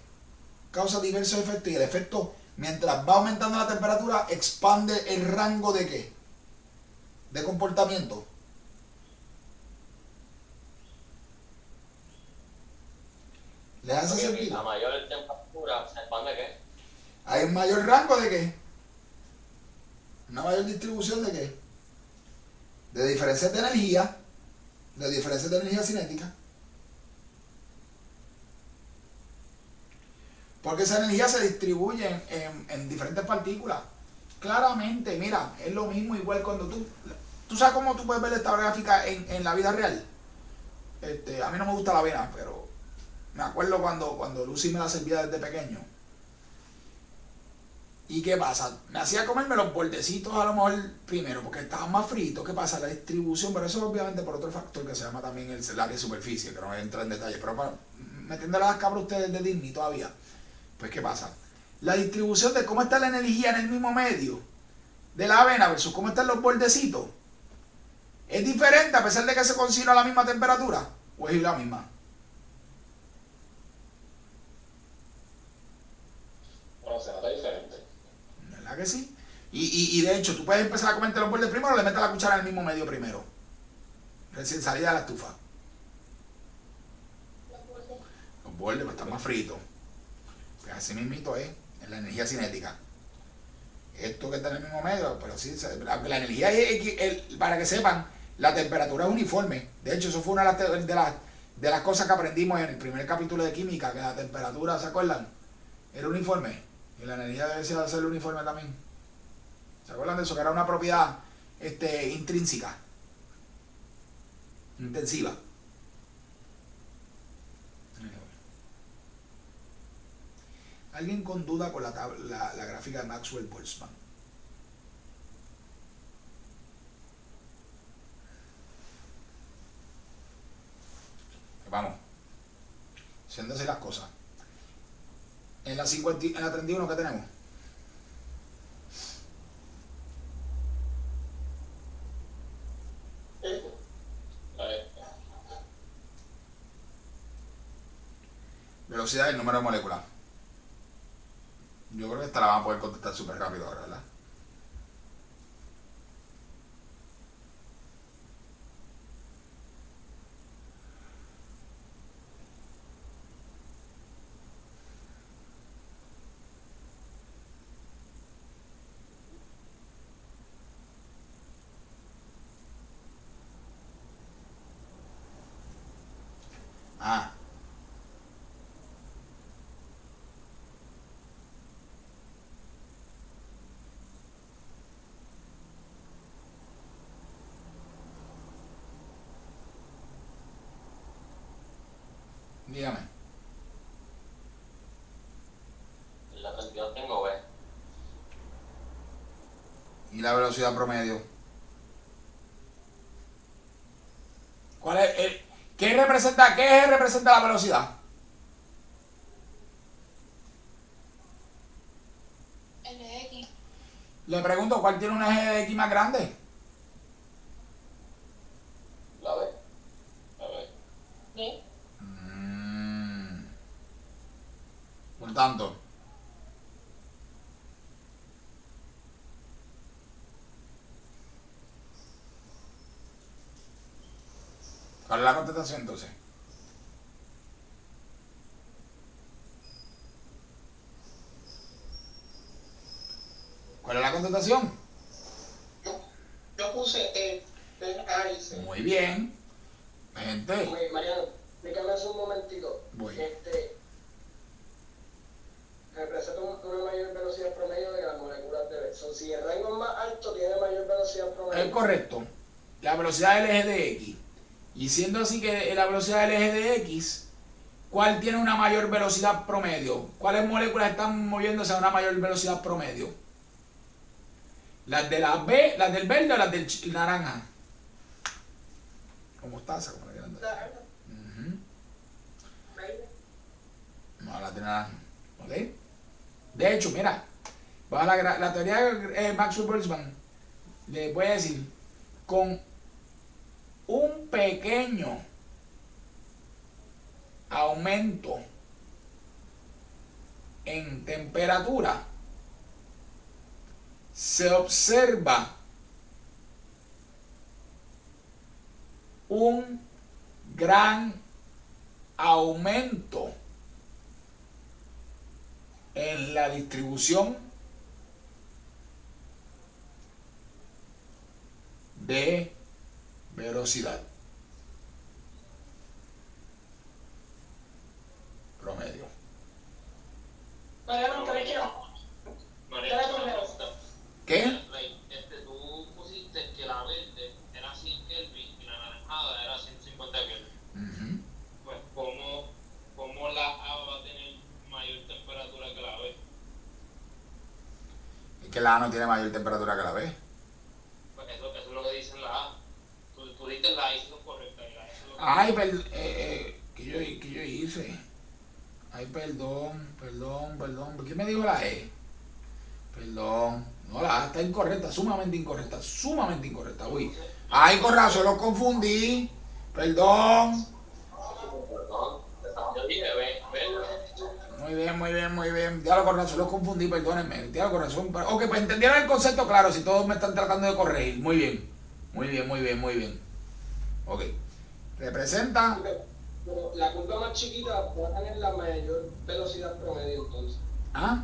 causa diversos efectos, y el efecto, mientras va aumentando la temperatura, expande el rango de ¿qué? De comportamiento. ¿Le hace sentido? La mayor temperatura se expande ¿qué? Hay un mayor rango de ¿qué? Una mayor distribución de ¿qué? De diferencias de energía, cinética. Porque esa energía se distribuye en diferentes partículas. Claramente, mira, es lo mismo igual cuando tú sabes cómo tú puedes ver esta gráfica en la vida real. A mí no me gusta la avena, pero me acuerdo cuando Lucy me la servía desde pequeño. ¿Y qué pasa? Me hacía comerme los bordecitos a lo mejor primero, porque estaban más fritos. ¿Qué pasa? La distribución, pero eso obviamente por otro factor que se llama también el área de superficie, que no entra en detalle. Pero metiéndole las cabras ustedes de Disney todavía. Pues ¿qué pasa? La distribución de cómo está la energía en el mismo medio de la avena versus cómo están los bordecitos es diferente a pesar de que se consigue a la misma temperatura, o es la misma. Bueno, se nota diferente. ¿Verdad que sí? Y de hecho, tú puedes empezar a comerte los bordes primero o le metes la cuchara en el mismo medio primero. Recién salida de la estufa. Los bordes pues, están más fritos. Pues así mismito es la energía cinética. Esto que está en el mismo medio, pero sí, la energía es, para que sepan, la temperatura es uniforme. De hecho, eso fue una de las cosas que aprendimos en el primer capítulo de química, que la temperatura, ¿se acuerdan? Era uniforme. Y la energía debe ser uniforme también. ¿Se acuerdan de eso? Que era una propiedad intrínseca, intensiva. ¿Alguien con duda con la gráfica de Maxwell-Boltzmann? Vamos, haciéndose las cosas. En la 31, ¿qué tenemos? Velocidad del número de moléculas. Yo creo que esta la van a poder contestar súper rápido ahora, ¿verdad? Ah. Dígame. La 32 tengo B. ¿Y la velocidad promedio? ¿Cuál es? ¿Qué representa la velocidad? NX. Le pregunto, ¿cuál tiene un eje de X más grande? La B. La B. ¿Sí? Por tanto, ¿cuál es la contestación entonces? ¿Cuál es la contestación? Yo puse Arice. Muy bien. Gente. Oye, Mariano, explícame eso un momentito. Voy. Representa una mayor velocidad promedio de las moléculas de Benson. Si el rango más alto tiene mayor velocidad promedio. Es correcto. La velocidad del eje de X. Y siendo así que la velocidad del eje de X, ¿cuál tiene una mayor velocidad promedio? ¿Cuáles moléculas están moviéndose a una mayor velocidad promedio? ¿Las de la B, las del verde o las del naranja? ¿Cómo estás? ¿Cómo le quieran dar? No, las de naranja. ¿Ok? De hecho, mira, bajo la teoría de Maxwell-Boltzmann, le voy a decir, con un pequeño aumento en temperatura, se observa un gran aumento en la distribución de velocidad promedio. Mariano, ¿te quiero? María, Dale una primero. pregunta. ¿Qué? Tú pusiste que la verde era 100 Kelvin y la naranjada era 150 Kelvin. Ujú. Pues, ¿cómo la A va a tener mayor temperatura que la B? Es que la A no tiene mayor temperatura que la B. Pues eso es lo que dicen la A. Tú dices la A y eso es correcta. Y la A es lo que... Ay, ¿qué yo hice? Ay, perdón. ¿Por qué me dijo la E? Perdón. No, la A está incorrecta, sumamente incorrecta. Uy. Ay, con razón lo confundí. Perdón. Perdón, yo dije, ve. Muy bien. Diablo, con razón lo confundí, perdónenme. Diablo, con razón. Ok, pues entendieron el concepto claro, si todos me están tratando de corregir. Muy bien. Ok. Representa. Pero la curva más chiquita va a tener la mayor velocidad promedio entonces. ¿Ah?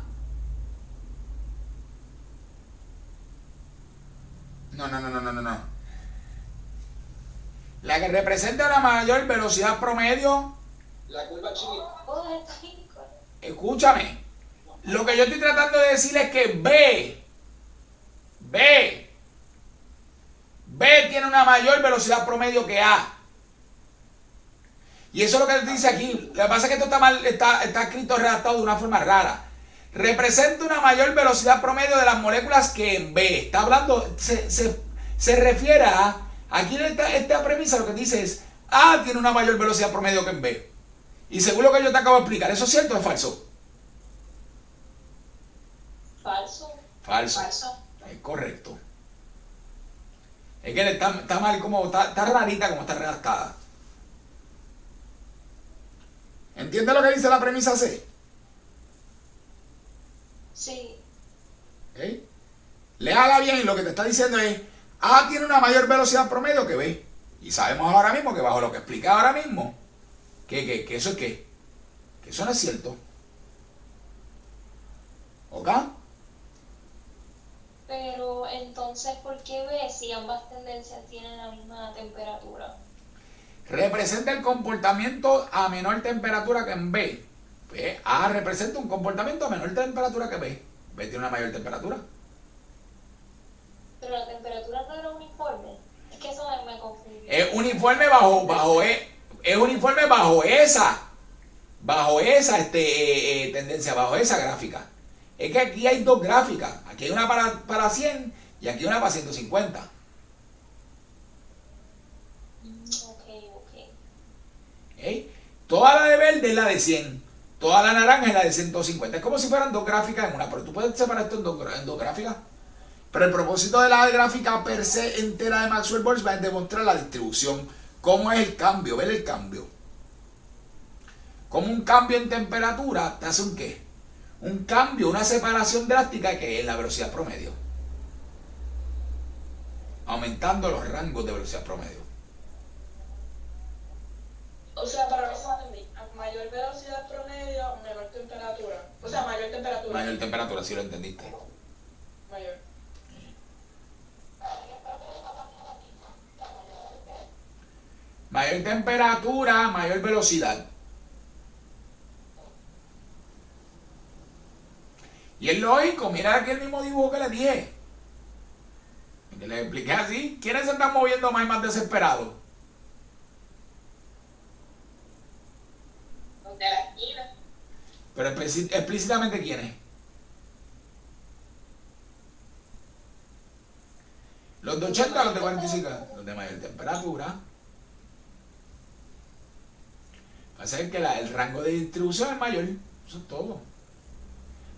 No. La que representa la mayor velocidad promedio. La curva chiquita. Todas están incorrectas. Escúchame. Lo que yo estoy tratando de decir es que B tiene una mayor velocidad promedio que A. Y eso es lo que dice aquí. Lo que pasa es que esto está mal, está escrito redactado de una forma rara. Representa una mayor velocidad promedio de las moléculas que en B. Está hablando, se refiere a, aquí en esta premisa lo que dice es, A tiene una mayor velocidad promedio que en B. Y según lo que yo te acabo de explicar, ¿eso es cierto o es falso? Falso. Es correcto. Es que está mal, está rarita como está redactada. ¿Entiendes lo que dice la premisa C? Sí. ¿Eh? Léala bien y lo que te está diciendo es, A tiene una mayor velocidad promedio que B. Y sabemos ahora mismo que bajo lo que explica ahora mismo, que eso es qué. Que eso no es cierto. ¿Ok? Pero entonces, ¿por qué B si ambas tendencias tienen la misma temperatura? Representa el comportamiento a menor temperatura que en B. A representa un comportamiento a menor temperatura que B. B tiene una mayor temperatura. Pero la temperatura no era uniforme. Es que eso me confundió. Es uniforme bajo es uniforme bajo esa tendencia, bajo esa gráfica. Es que aquí hay dos gráficas. Aquí hay una para 100 y aquí una para 150. Ok. ¿Eh? Toda la de verde es la de 100. Toda la naranja es la de 150. Es como si fueran dos gráficas en una. Pero tú puedes separar esto en dos gráficas. Pero el propósito de la gráfica per se entera de Maxwell-Boltzmann es demostrar la distribución. Cómo es el cambio. Ver el cambio. Como un cambio en temperatura te hace un qué. Un cambio, una separación drástica que es la velocidad promedio. Aumentando los rangos de velocidad promedio. O sea, para eso entendí. A mayor velocidad promedio, menor temperatura. O sea, mayor temperatura. Mayor temperatura, si lo entendiste. Mayor. Mayor temperatura, mayor velocidad. Y es lógico, mira aquí el mismo dibujo que le dije. Que le expliqué así. ¿Quiénes se están moviendo más y más desesperados? De la esquina. Pero explícitamente quiénes. Los de 80 o los de 45. Los de mayor temperatura. Pasa que el rango de distribución es mayor. Eso es todo.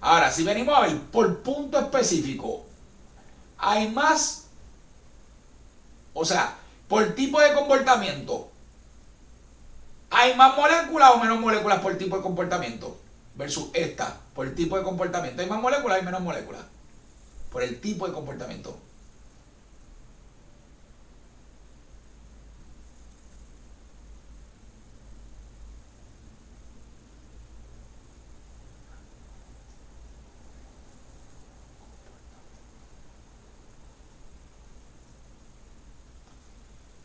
Ahora, si venimos a ver por punto específico, hay más, o sea, por tipo de comportamiento, ¿hay más moléculas o menos moléculas por tipo de comportamiento? Versus esta, por el tipo de comportamiento. ¿Hay más moléculas o hay menos moléculas? Por el tipo de comportamiento.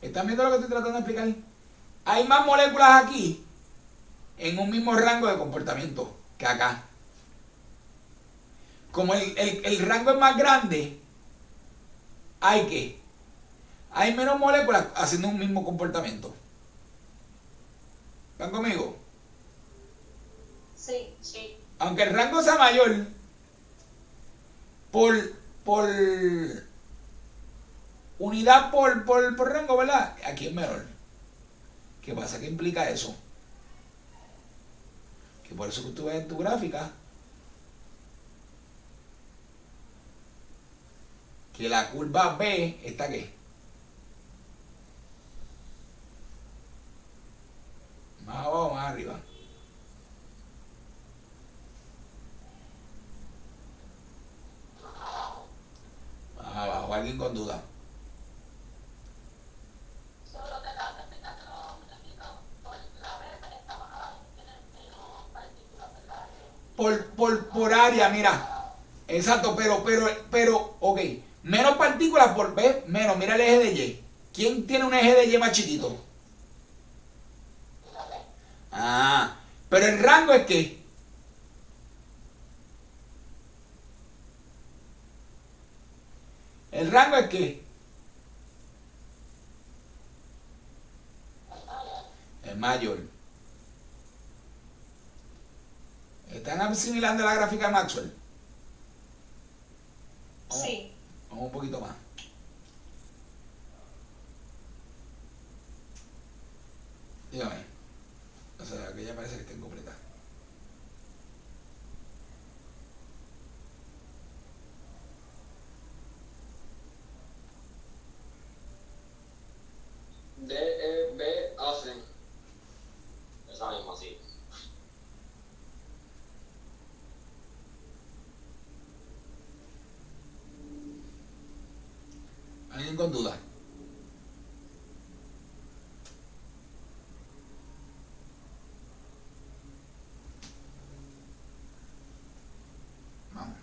¿Están viendo lo que estoy tratando de explicar? Hay más moléculas aquí en un mismo rango de comportamiento que acá. Como el rango es más grande, hay menos moléculas haciendo un mismo comportamiento. ¿Están conmigo? Sí, sí. Aunque el rango sea mayor, por unidad por rango, ¿verdad? Aquí es menor. ¿Qué pasa? ¿Qué implica eso? Que por eso que tú ves en tu gráfica que la curva B está ¿qué? Más abajo, más arriba. Más abajo, alguien con duda. Por área, mira. Exacto, pero, ok. Menos partículas por B, menos. Mira el eje de Y. ¿Quién tiene un eje de Y más chiquito? Ah, pero el rango es que el rango es que es mayor. ¿Están asimilando la gráfica de Maxwell? Sí. Vamos un poquito más. Dígame. O sea, que ya parece que está incompleta. D, E, B hacen. Esa misma, sí. ¿Alguien con duda? Vamos.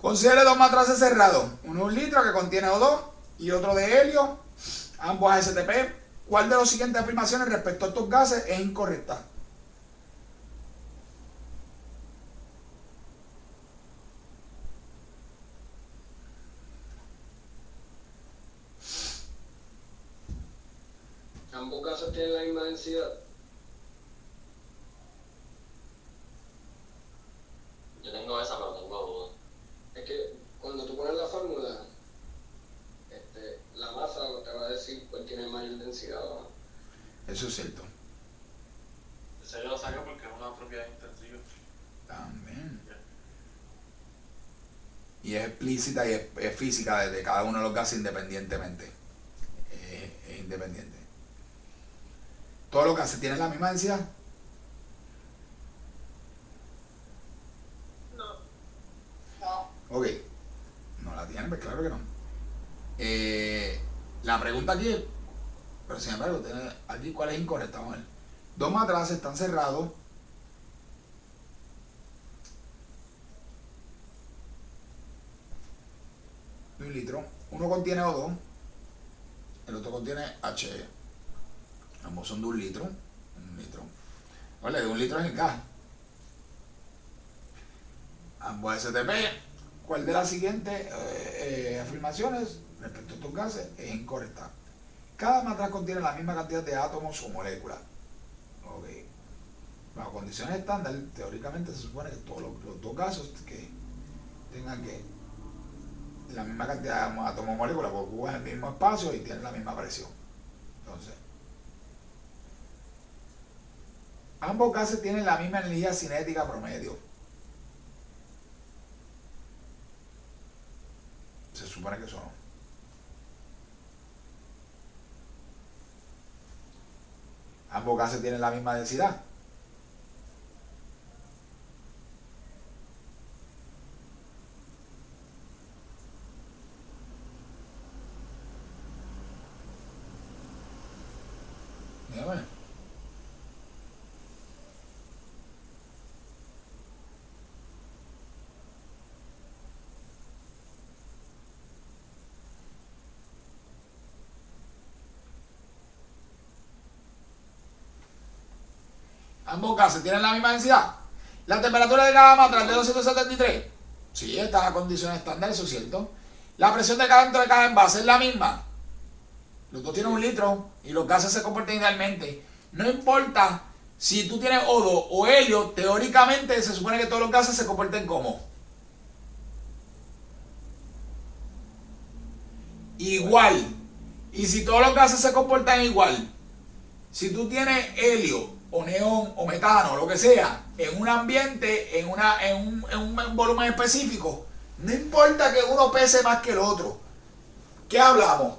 Considere dos matraces cerrados. Uno un litro que contiene O2 y otro de helio, ambos ASTP. ¿Cuál de las siguientes afirmaciones respecto a estos gases es incorrecta? Ambos gases tienen la misma densidad. Yo tengo esa, pero tengo duda. Es que cuando tú pones la fórmula, la masa te va a decir cuál tiene mayor densidad, ¿no? Eso es cierto. Ese yo lo saqué porque es una propiedad intensiva. También. Y es explícita y es física de cada uno de los gases independientemente. Es independiente. ¿Todos los gases tienen la misma densidad? No. Ok. No la tienen, pues claro que no. La pregunta aquí es, pero sin embargo, aquí cuál es incorrecta. Vamos a ver. Dos matraces están cerrados. De 1 litro. Uno contiene O2. El otro contiene HE. Ambos son de 1 litro. 1 litro. Vale, de 1 litro es el gas. Ambos STP. ¿Cuál de las siguientes afirmaciones respecto a estos gases es incorrecta? Cada matraz contiene la misma cantidad de átomos o moléculas. Ok. Bajo condiciones estándar, teóricamente se supone que todos los dos gases que tengan la misma cantidad de átomos o moléculas, porque ocupan el mismo espacio y tienen la misma presión. Entonces, Ambos gases tienen la misma energía cinética promedio. Se supone que eso no. Ambos gases tienen la misma densidad. Dígame. Ambos gases tienen la misma densidad. La temperatura de cada matra es de 273. Sí, está en la condición estándar, eso es cierto. La presión de cada dentro de cada envase es la misma. Los dos tienen 1 litro y los gases se comportan idealmente. No importa si tú tienes O2 o helio, teóricamente se supone que todos los gases se comporten como igual. Y si todos los gases se comportan igual, si tú tienes helio o neón o metano, lo que sea, en un ambiente, en un volumen específico, no importa que uno pese más que el otro. ¿Qué hablamos?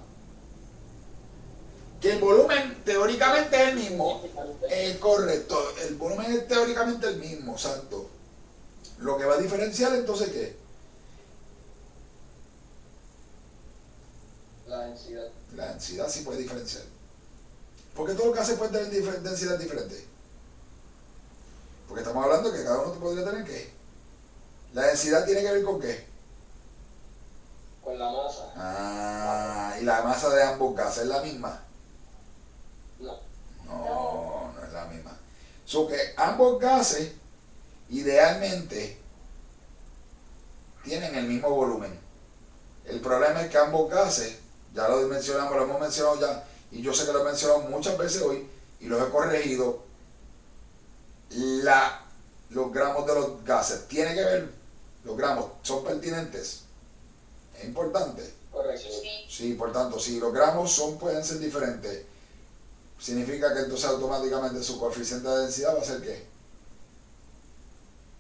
Que el volumen teóricamente es el mismo. Correcto, el volumen es teóricamente el mismo, exacto. Lo que va a diferenciar entonces, ¿qué? La densidad. La densidad sí puede diferenciar. ¿Por qué todos los gases pueden tener densidad diferente? Porque estamos hablando que cada uno podría tener ¿qué? La densidad tiene que ver con ¿qué? Con la masa. Ah, y la masa de ambos gases es la misma. No. No, no es la misma. So que ambos gases idealmente tienen el mismo volumen. El problema es que ambos gases, ya lo mencionamos, lo hemos mencionado ya, y yo sé que lo he mencionado muchas veces hoy, y los he corregido. Los gramos de los gases, tiene que ver, los gramos son pertinentes, es importante. Correcto. Sí, por tanto, si los gramos pueden ser diferentes, significa que entonces automáticamente su coeficiente de densidad va a ser ¿qué?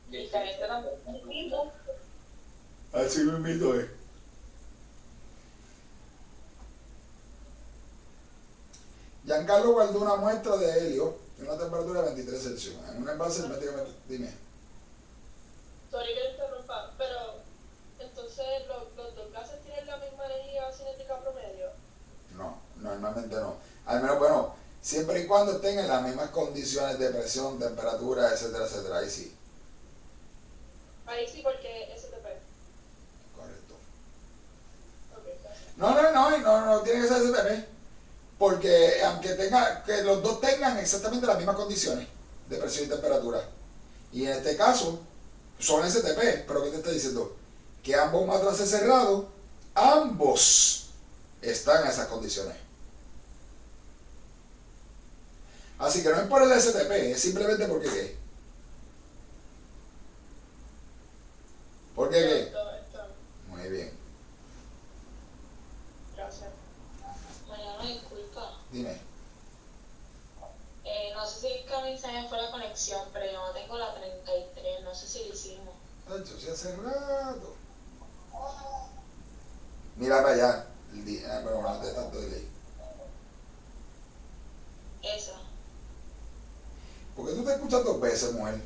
Diferente también. Así mismo es. Giancarlo guardó una muestra de helio en una temperatura de 23 Celsius. En un envase herméticamente. Dime. Sorry que interrumpa, pero entonces los dos gases tienen la misma energía cinética promedio. No, normalmente no. Al menos, bueno, siempre y cuando estén en las mismas condiciones de presión, temperatura, etcétera, etcétera. Ahí sí. Ahí sí, porque STP. Correcto. Ok, gracias. No tiene que ser STP. Porque aunque que los dos tengan exactamente las mismas condiciones de presión y temperatura. Y en este caso, son STP, pero ¿qué te está diciendo? Que ambos matraces cerrados, ambos están en esas condiciones. Así que no es por el STP, es simplemente porque ¿qué? ¿Por qué qué? Esto. Muy bien. Gracias. Mariano, disculpa. Dime. No sé si es que a mí se me fue la conexión, pero yo no tengo la 33, no sé si lo hicimos. Tacho, sí hace rato. Mira para allá. Pero no te tanto delay. Esa. ¿Por qué tú te escuchas 2 veces, mujer?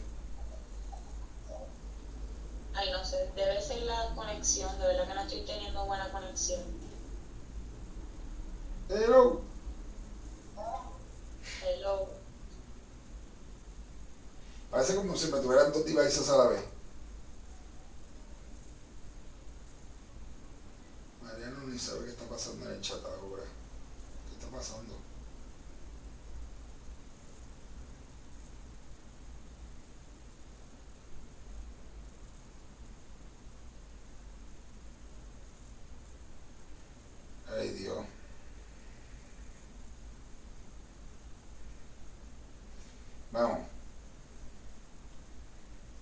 Ay, no sé, debe ser la conexión, de verdad que no estoy teniendo buena conexión. Hello. Hello. Parece como si me tuvieran 2 devices a la vez. Mariano ni sabe qué está pasando en el chat ahora. ¿Qué está pasando? Ay, Dios. Vamos.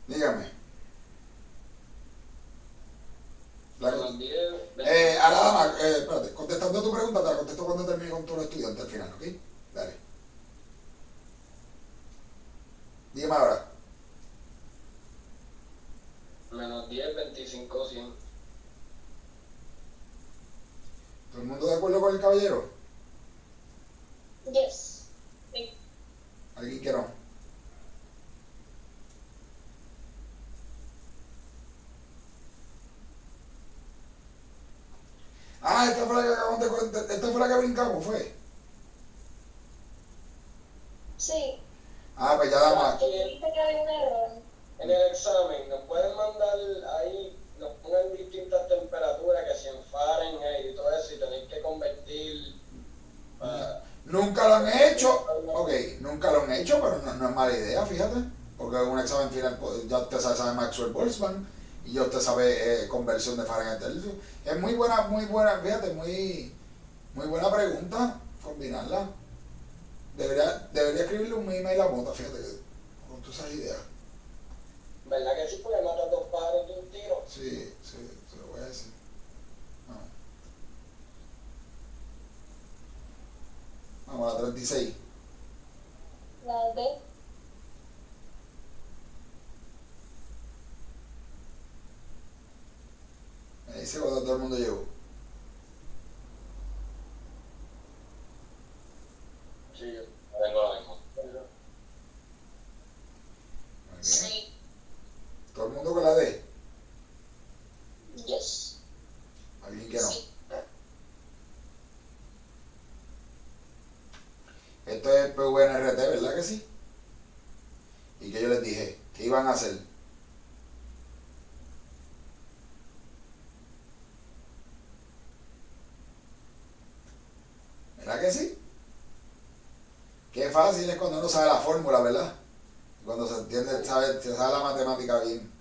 Dígame. A la dama, espérate, contestando tu pregunta, te la contesto cuando termine con todos los estudiantes al final, ¿ok? Dale. Dígame ahora. Menos 10, 25, 100. ¿Todo el mundo de acuerdo con el caballero? Yes. Sí. ¿Alguien que no? Ah, esta fue la que acabamos de contar. Esta fue la que brincamos, ¿fue? Sí. Ah, pues ya da más. Tú dijiste que había un error. En el examen, nos pueden mandar ahí, nos pongan distintas temperaturas, que si en Fahrenheit y todo eso, y tenéis que convertir. Nunca lo han hecho. Ok, nunca lo han hecho, pero no es mala idea, fíjate. Porque en un examen final pues, ya usted sabe Maxwell Boltzmann y ya usted sabe conversión de Fahrenheit a Celsius. Es muy buena, fíjate, muy buena pregunta, combinarla. Debería escribirle un email a Mota, fíjate, con todas esas ideas. ¿Verdad que sí? Porque mata 2 pájaros de un tiro. Sí, se lo voy a decir. Vamos a la 36. La D. Me dice cuando todo el mundo llegó. Sí, yo Tengo lo mismo. Muy bien. Sí. Todo el mundo con la D. Yes. Alguien que no. Sí. Esto es PVNRT, ¿verdad que sí? Y que yo les dije, ¿qué iban a hacer? ¿Verdad que sí? Qué fácil es cuando uno sabe la fórmula, ¿verdad? Cuando se entiende, se sabe la matemática bien.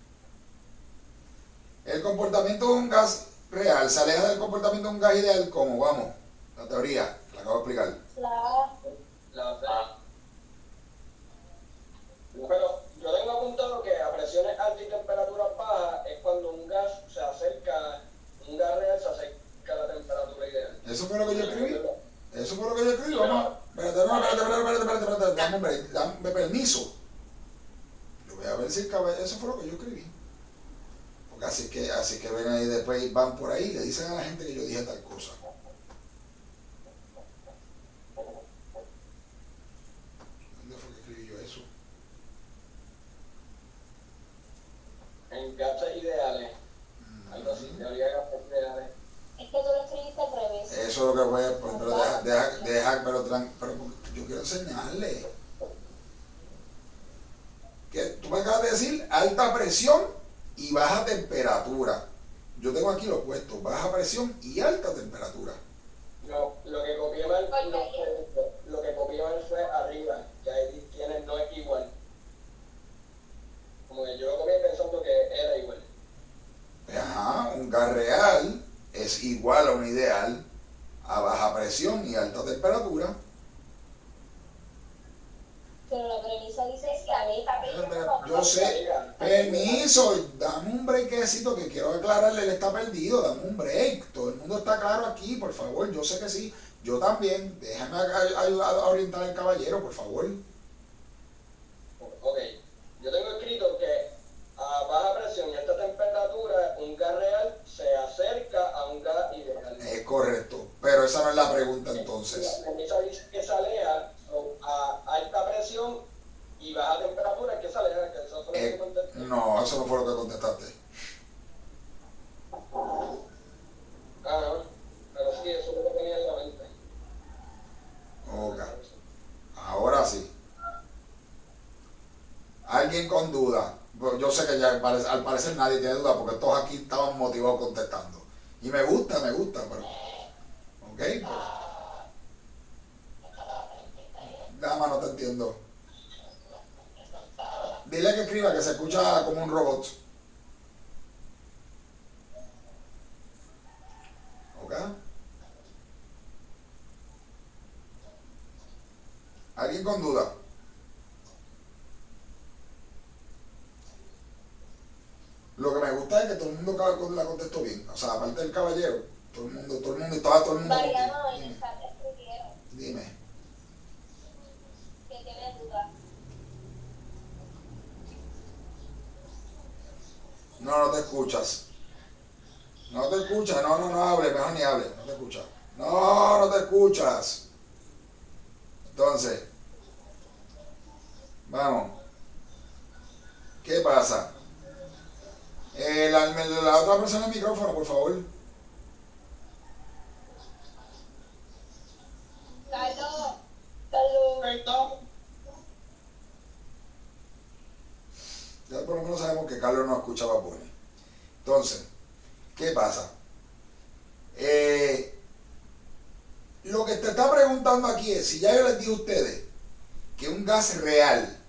El comportamiento de un gas real se aleja del comportamiento de un gas ideal, ¿cómo? Vamos, la teoría, la acabo de explicar. La A. la fe. Pero yo tengo apuntado que a presiones altas y temperaturas bajas es cuando un gas real se acerca a la temperatura ideal. ¿Eso fue lo que yo escribí? Eso fue lo que yo escribí, vamos. Espérate, dame permiso. Yo voy a ver si el cabello, eso fue lo que yo escribí. Porque así que ven ahí después van por ahí y le dicen a la gente que yo dije tal cosa. ¿Dónde fue que escribí yo eso? En gases ideales, algo así, teoría de gases ideales. Es que tú lo escribiste al revés. Eso es lo que voy a poner, pero yo quiero enseñarle. Que tú me acabas de decir alta presión y baja temperatura. Yo tengo aquí lo opuesto, baja presión y alta temperatura. No, lo que copié mal, lo que copié mal fue arriba, que ahí tiene no es igual. Como que yo lo copié pensando que era igual. Ajá, un gas real es igual a un ideal a baja presión y alta temperatura. Pero la premisa dice escaleta. Yo sé, permiso, dame un breakcito que quiero aclararle, él está perdido, dame un break, todo el mundo está claro aquí, por favor, yo sé que sí, yo también, déjame ayudar a orientar al caballero, por favor. Ok, yo tengo escrito que a baja presión y alta temperatura un gas real se acerca a un gas ideal. Es correcto, pero esa no es la pregunta entonces. La premisa dice que se aleja a alta presión y baja temperatura, que se aleja, que eso fue lo que contesté. No, eso no fue lo que contestaste. Ah, no, pero sí, eso es lo que tenía en la mente. Ok, ahora sí. ¿Alguien con duda? Pues yo sé que ya al parecer nadie tiene duda porque todos aquí estaban motivados contestando. Y me gusta, pero... Ok, pues... Dama, no te entiendo. Dile que escriba, que se escucha como un robot. ¿Ok? ¿Alguien con duda? Lo que me gusta es que todo el mundo la contestó bien. O sea, aparte del caballero, todo el mundo y todo el mundo. Mariano, en el chat escribieron Dime. que tiene dudas. No te escuchas. No te escuchas, no hable, mejor ni hable, no te escuchas. No te escuchas. Entonces, vamos. ¿Qué pasa? La otra persona el micrófono, por favor. Carlos, Perdón. Ya por lo menos sabemos que Carlos no escucha Bad Bunny. Entonces, ¿qué pasa? Lo que te está preguntando aquí es, si ya yo les dije a ustedes que un gas real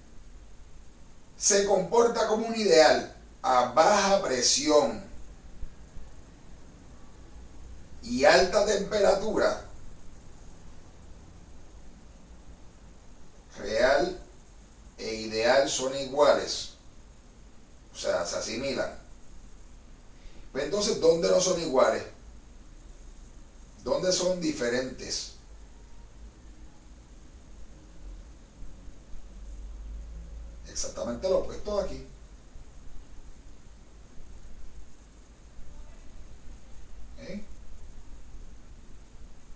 se comporta como un ideal a baja presión y alta temperatura, real e ideal son iguales, o sea, se asimilan. Pues entonces, ¿dónde no son iguales? ¿Dónde son diferentes? Exactamente lo opuesto de aquí.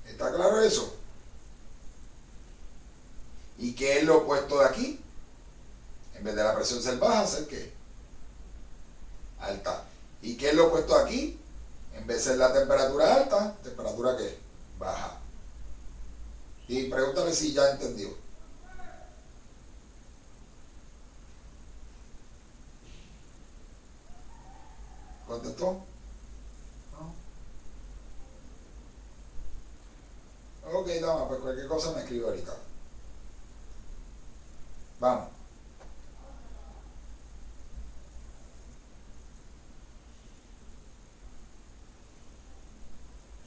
¿Está claro eso? ¿Y qué es lo opuesto de aquí? En vez de la presión ser baja, ¿ser qué? Alta. ¿Y qué es lo opuesto de aquí? En vez de ser la temperatura alta, ¿temperatura qué? Baja. Y pregúntale si ya entendió. ¿Contestó? ¿No? Ok, dama, pues cualquier cosa me escribe ahorita. Vamos.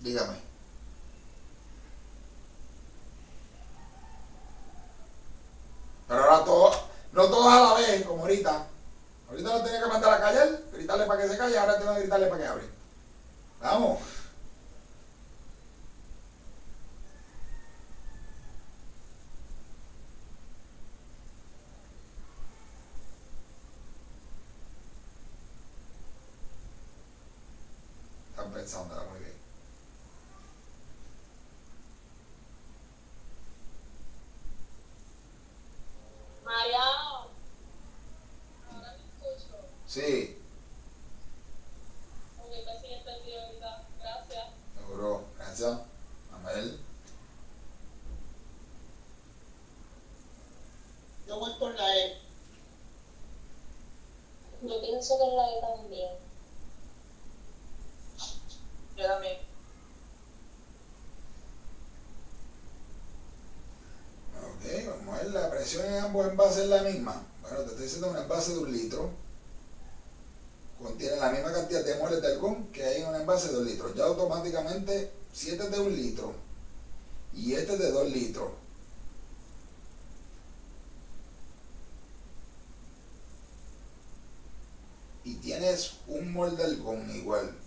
Dígame. Pero ahora todos, no todos a la vez, como ahorita. Ahorita lo tenía que mandar a callar, gritarle para que se calle, ahora tengo que gritarle para que hable. Vamos. Están pensando, muy bien. Mariano. Ahora me escucho. Sí, Ok, pues sí, entendí ahorita. Gracias. seguro. Gracias. Amel. Yo voy por la E. Yo pienso que es la E también. Yo también. Ok, vamos a ver, la presión en ambos envases es la misma. Bueno, te estoy diciendo un envase de 1 litro. Contiene la misma cantidad de moles de alcohol que hay en un envase de 2 litros. Ya automáticamente, si este es de 1 litro y este es de 2 litros, y tienes un mol de alcohol igual,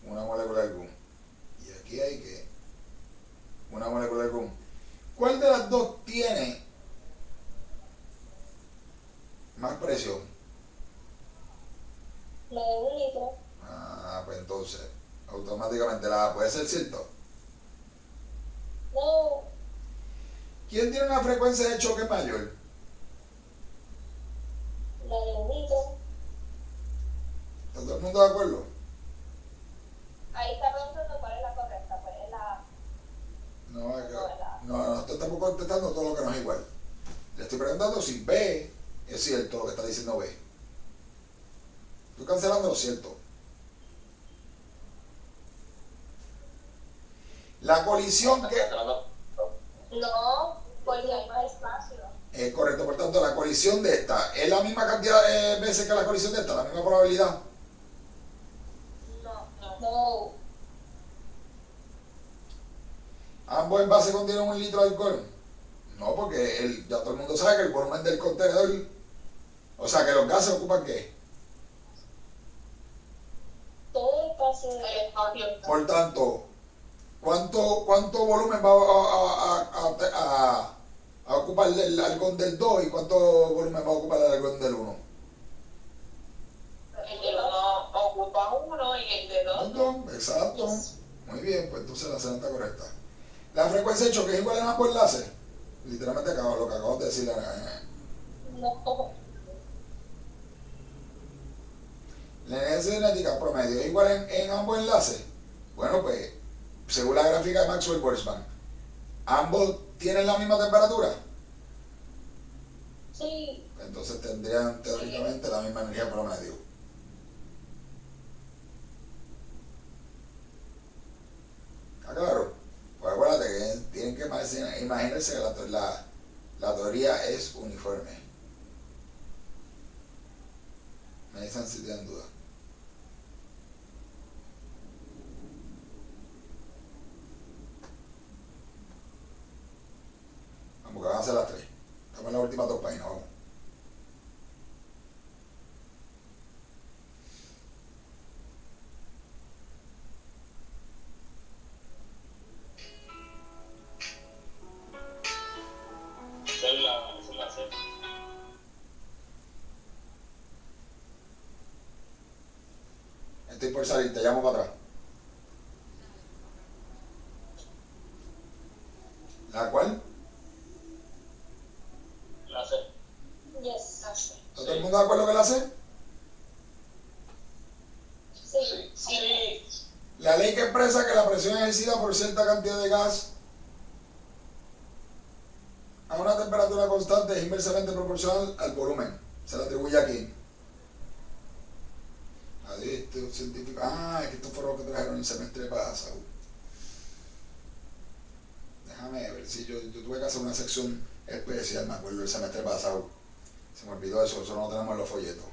una molécula de alcohol, y aquí hay que una molécula de alcohol. ¿Cuál de las dos tiene más presión? La de 1 litro. Pues entonces, automáticamente la A puede ser cierto. No. ¿Quién tiene una frecuencia de choque mayor? La de 1 litro. ¿Está todo el mundo de acuerdo? Ahí está preguntando cuál es la correcta, cuál es la... No, es que, no, esto estamos contestando todo lo que no es igual. Le estoy preguntando si B es cierto lo que está diciendo B. Estoy cancelando lo cierto. La colisión que... No, porque hay más espacio. Es correcto, por tanto, la colisión de esta es la misma cantidad de veces que la colisión de esta, la misma probabilidad. No. ¿Ambos envases contienen 1 litro de alcohol? No, porque ya todo el mundo sabe que el volumen del contenedor, o sea, que los gases ocupan ¿qué? Todo el espacio El espacio. Por tanto, ¿Cuánto volumen va a ocupar el argón del 2 y cuánto volumen va a ocupar el argón del 1? El de 1 ocupa 1 y el de 2. Exacto. Muy bien, pues entonces la C está correcta. La frecuencia de choque es igual en ambos enlaces. Literalmente lo que acabo de decir. No. La energía cinética promedio es igual en ambos enlaces. Bueno, pues, según la gráfica de Maxwell-Boltzmann, ¿ambos tienen la misma temperatura? Sí. Entonces tendrían teóricamente la misma energía promedio. ¿Está claro? Pues acuérdate que tienen que imaginarse que la teoría es uniforme. Me dicen si tienen duda. Vamos, que van a ser las 3. Estamos en las últimas 2 páginas, vamos. Esa es la C. Estoy por salir, te llamo para atrás. ¿La cual? La C. Yes. Así. ¿Está todo el mundo de acuerdo que la C? Sí. Sí. La ley que expresa que la presión ejercida por cierta cantidad de gas a una temperatura constante es inversamente proporcional al volumen. Se le atribuye aquí. Este científico. Es que esto fue lo que trajeron el semestre pasado. Déjame ver si yo tuve que hacer una sección especial, me acuerdo, el semestre pasado. Se me olvidó eso no lo tenemos en los folletos.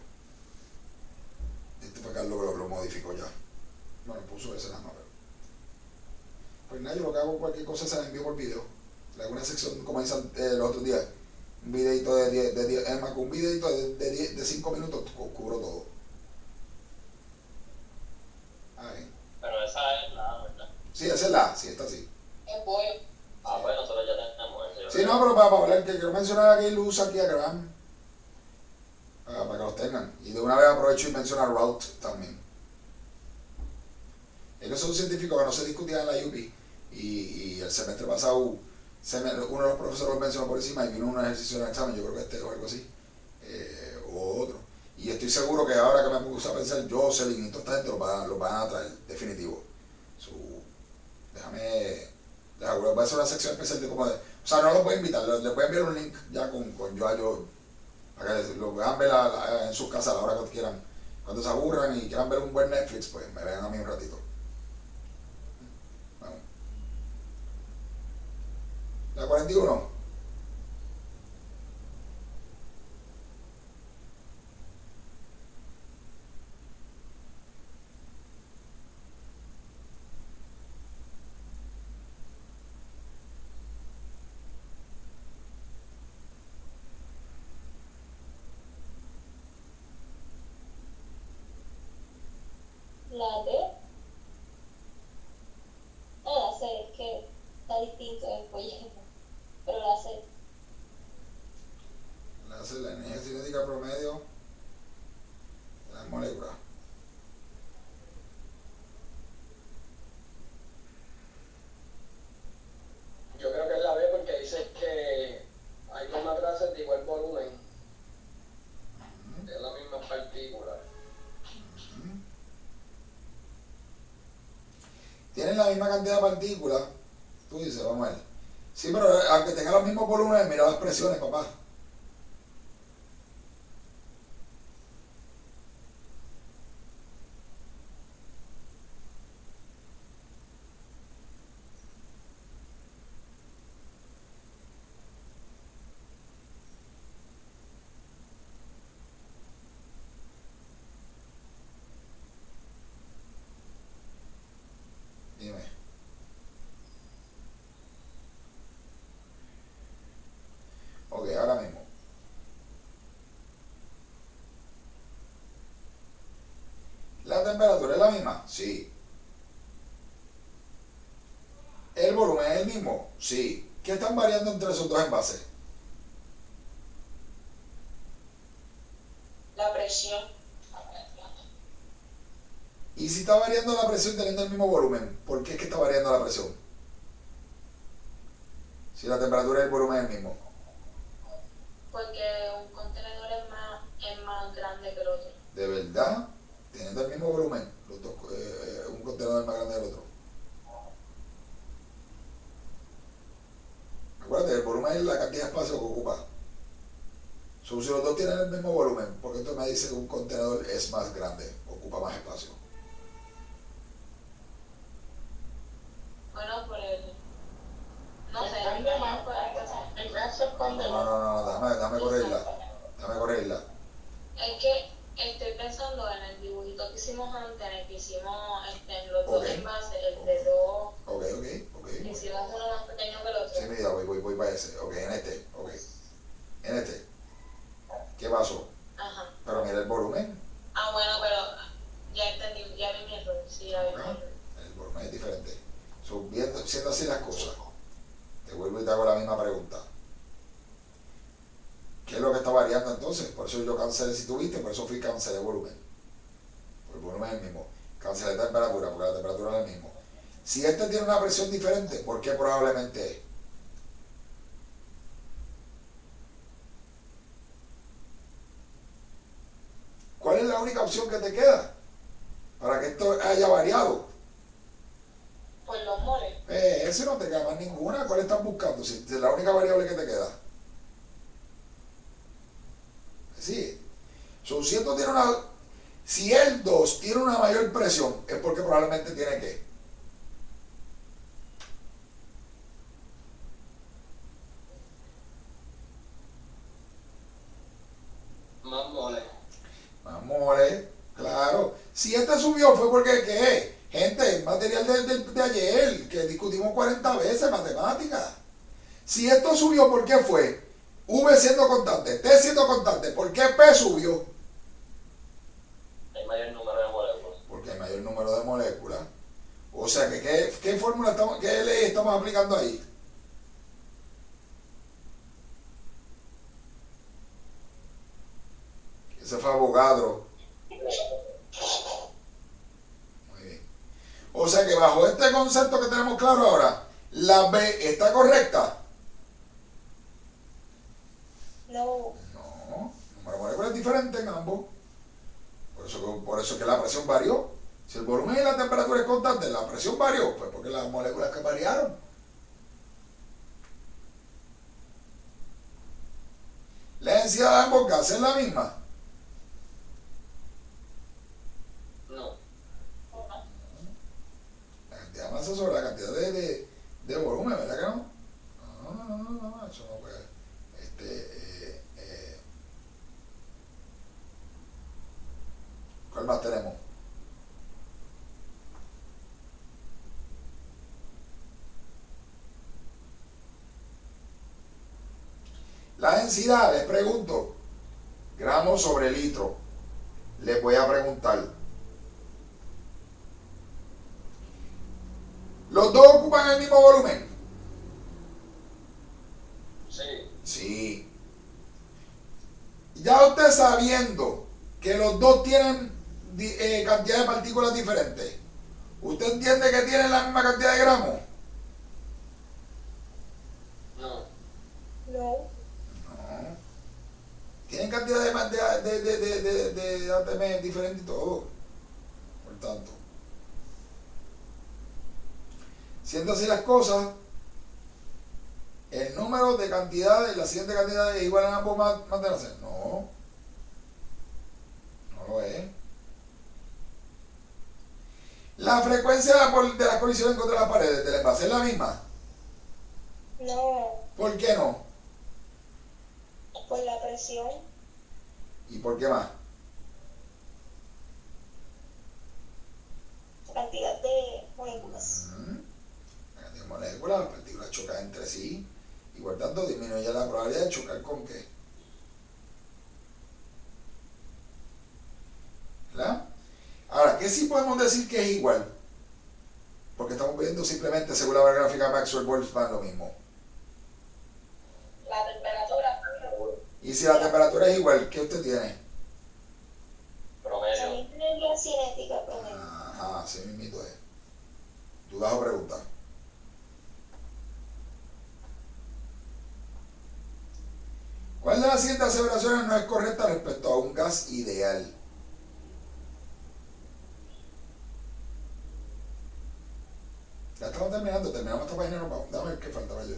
Este fue Carlos que lo modificó ya. Bueno, puso ese nada más. Pues nada, yo lo que hago, cualquier cosa se la envío por video. Le hago una sección, como hice los otros días. Un videito de 10, es más, con un videito de 5 minutos cubro todo. Ahí. Pero esa es la A, ¿verdad? Sí, esa es la, sí, está así. Es pollo. Ah, pues nosotros ya tenemos eso. Sí, no, pero para hablar, que quiero mencionar aquí luz aquí a Graham. Para que los tengan. Y de una vez aprovecho y menciono a Rout también. Ellos son científicos que no se discutían en la UP. Y el semestre pasado, uno de los profesores lo mencionó por encima y vino un ejercicio en el examen, yo creo que este o algo así. O otro. Y estoy seguro que ahora que me puse a pensar, Jocelyn y toda esta gente lo van a traer, definitivo. Voy a hacer una sección especial de como de. O sea, no los voy a invitar, les voy a enviar un link ya con yo para que lo vean ver en sus casas a la hora que quieran. Cuando se aburran y quieran ver un buen Netflix, pues me vean a mí un ratito. Vamos. La 41. La D. La C, es que está distinto el folleto. Pero la C. La energía cinética promedio de las moléculas. Yo creo que es la B porque dice que hay dos matrices de igual volumen, es la misma partícula. Tienen la misma cantidad de partículas. Tú dices, vamos a ver. Sí, pero aunque tengan los mismos volúmenes, mira las presiones, papá. Dime. Ok, ahora mismo. ¿La temperatura es la misma? Sí. ¿El volumen es el mismo? Sí. ¿Qué están variando entre esos dos envases? La presión. Y si está variando la presión teniendo el mismo volumen, ¿por qué es que está variando la presión? Si la temperatura y el volumen es el mismo. Porque un contenedor es más grande que el otro. ¿De verdad? Teniendo el mismo volumen, los dos, un contenedor es más grande que el otro. Acuérdate, el volumen es la cantidad de espacio que ocupa. Si los dos tienen el mismo volumen, porque esto me dice que un contenedor es más grande, ocupa más espacio. Bueno, por el... No sé, Depende más. El gas se esconde más. No, déjame corregirla. Déjame corregirla. es que estoy pensando en el dibujito que hicimos antes, en el que hicimos en los dos Ok. envases, el de dos, Ok. hicimos uno más pequeño que el otro. Sí, mira, voy para ese. Ok, en este. ¿Qué pasó? Ajá. Pero mira el volumen. Ah, bueno, pero ya entendí, ya vi mi error, sí, ya vi mi ¿No? error. El volumen es diferente. Siendo así las cosas, te vuelvo y te hago la misma pregunta. ¿Qué es lo que está variando entonces? Por eso yo cancelé, si tuviste, por eso fui cancelé volumen. Porque el volumen es el mismo. Cancelé temperatura, porque la temperatura es el mismo. Si este tiene una presión diferente, ¿por qué probablemente es? ¿Cuál es la única opción que te queda para que esto haya variado? Por los moles. Ese no te queda más ninguna. ¿Cuál estás buscando? Si es la única variable que te queda. Sí. Si el 2 tiene una mayor presión, es porque probablemente tiene que. Más mole. Más mole, claro. Si este subió fue porque, ¿qué? Gente, material de ayer, que discutimos 40 veces, matemáticas. Si esto subió, ¿por qué fue? V siendo constante, T siendo constante, ¿por qué P subió? Hay mayor número de moléculas. Porque hay mayor número de moléculas. O sea, que ¿qué fórmula estamos, qué ley estamos aplicando ahí? Ese fue Avogadro. Muy bien. O sea que bajo este concepto que tenemos claro ahora, la B está correcta. No. No, el número de moléculas es diferente en ambos. Por eso que la presión varió. Si el volumen y la temperatura es constante, la presión varió, pues porque las moléculas que variaron. La densidad de ambos gases es la misma. No. La cantidad de masa sobre la cantidad de volumen, ¿verdad que no? No, eso no puede. ¿Cuál más tenemos? La densidad, les pregunto, gramos sobre litro. Les voy a preguntar. ¿Los dos ocupan el mismo volumen? Sí. Sí. Ya usted sabiendo que los dos tienen cantidad de partículas diferentes, ¿usted entiende que tienen la misma cantidad de gramos? No. No. No. Tienen cantidad de ATM diferente y todo. Por tanto, siendo así las cosas, el número de cantidades, la siguiente cantidad es igual en ambos mantenerse. No. No lo es. La frecuencia de las colisiones contra las paredes del envase es la misma. No. ¿Por qué no? Por la presión. ¿Y por qué más? Cantidad de moléculas. La cantidad de moléculas, las partículas chocan entre sí y por tanto disminuye la probabilidad de chocar con qué. ¿Verdad? Ahora, ¿qué sí podemos decir que es igual? Porque estamos viendo simplemente, según la gráfica Maxwell-Boltzmann, lo mismo. La temperatura. Y si la temperatura es igual, ¿qué usted tiene? Promedio. Energía cinética promedio. Ajá, así mismito es. ¿Dudas o preguntas? ¿Cuál de las siguientes aseveraciones no es correcta respecto a un gas ideal? Ya estamos terminamos esta página, nos vamos. Dame ver qué faltaba yo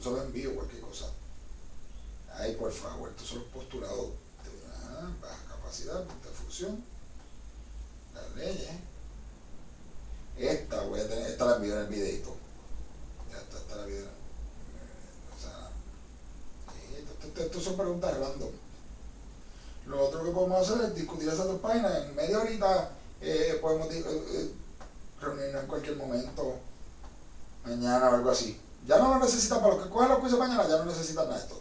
solo envío cualquier cosa. Ay, por favor, estos son los postulados de una baja capacidad, de fusión, las leyes. Esta la envío en el videito. Ya está, esta la envío. O sea, estos son preguntas random. Lo otro que podemos hacer es discutir esas dos páginas. En media horita podemos reunirnos en cualquier momento, mañana o algo así. Ya no lo necesitan, para los que cogen los quizzes mañana, ya no necesitan nada de esto.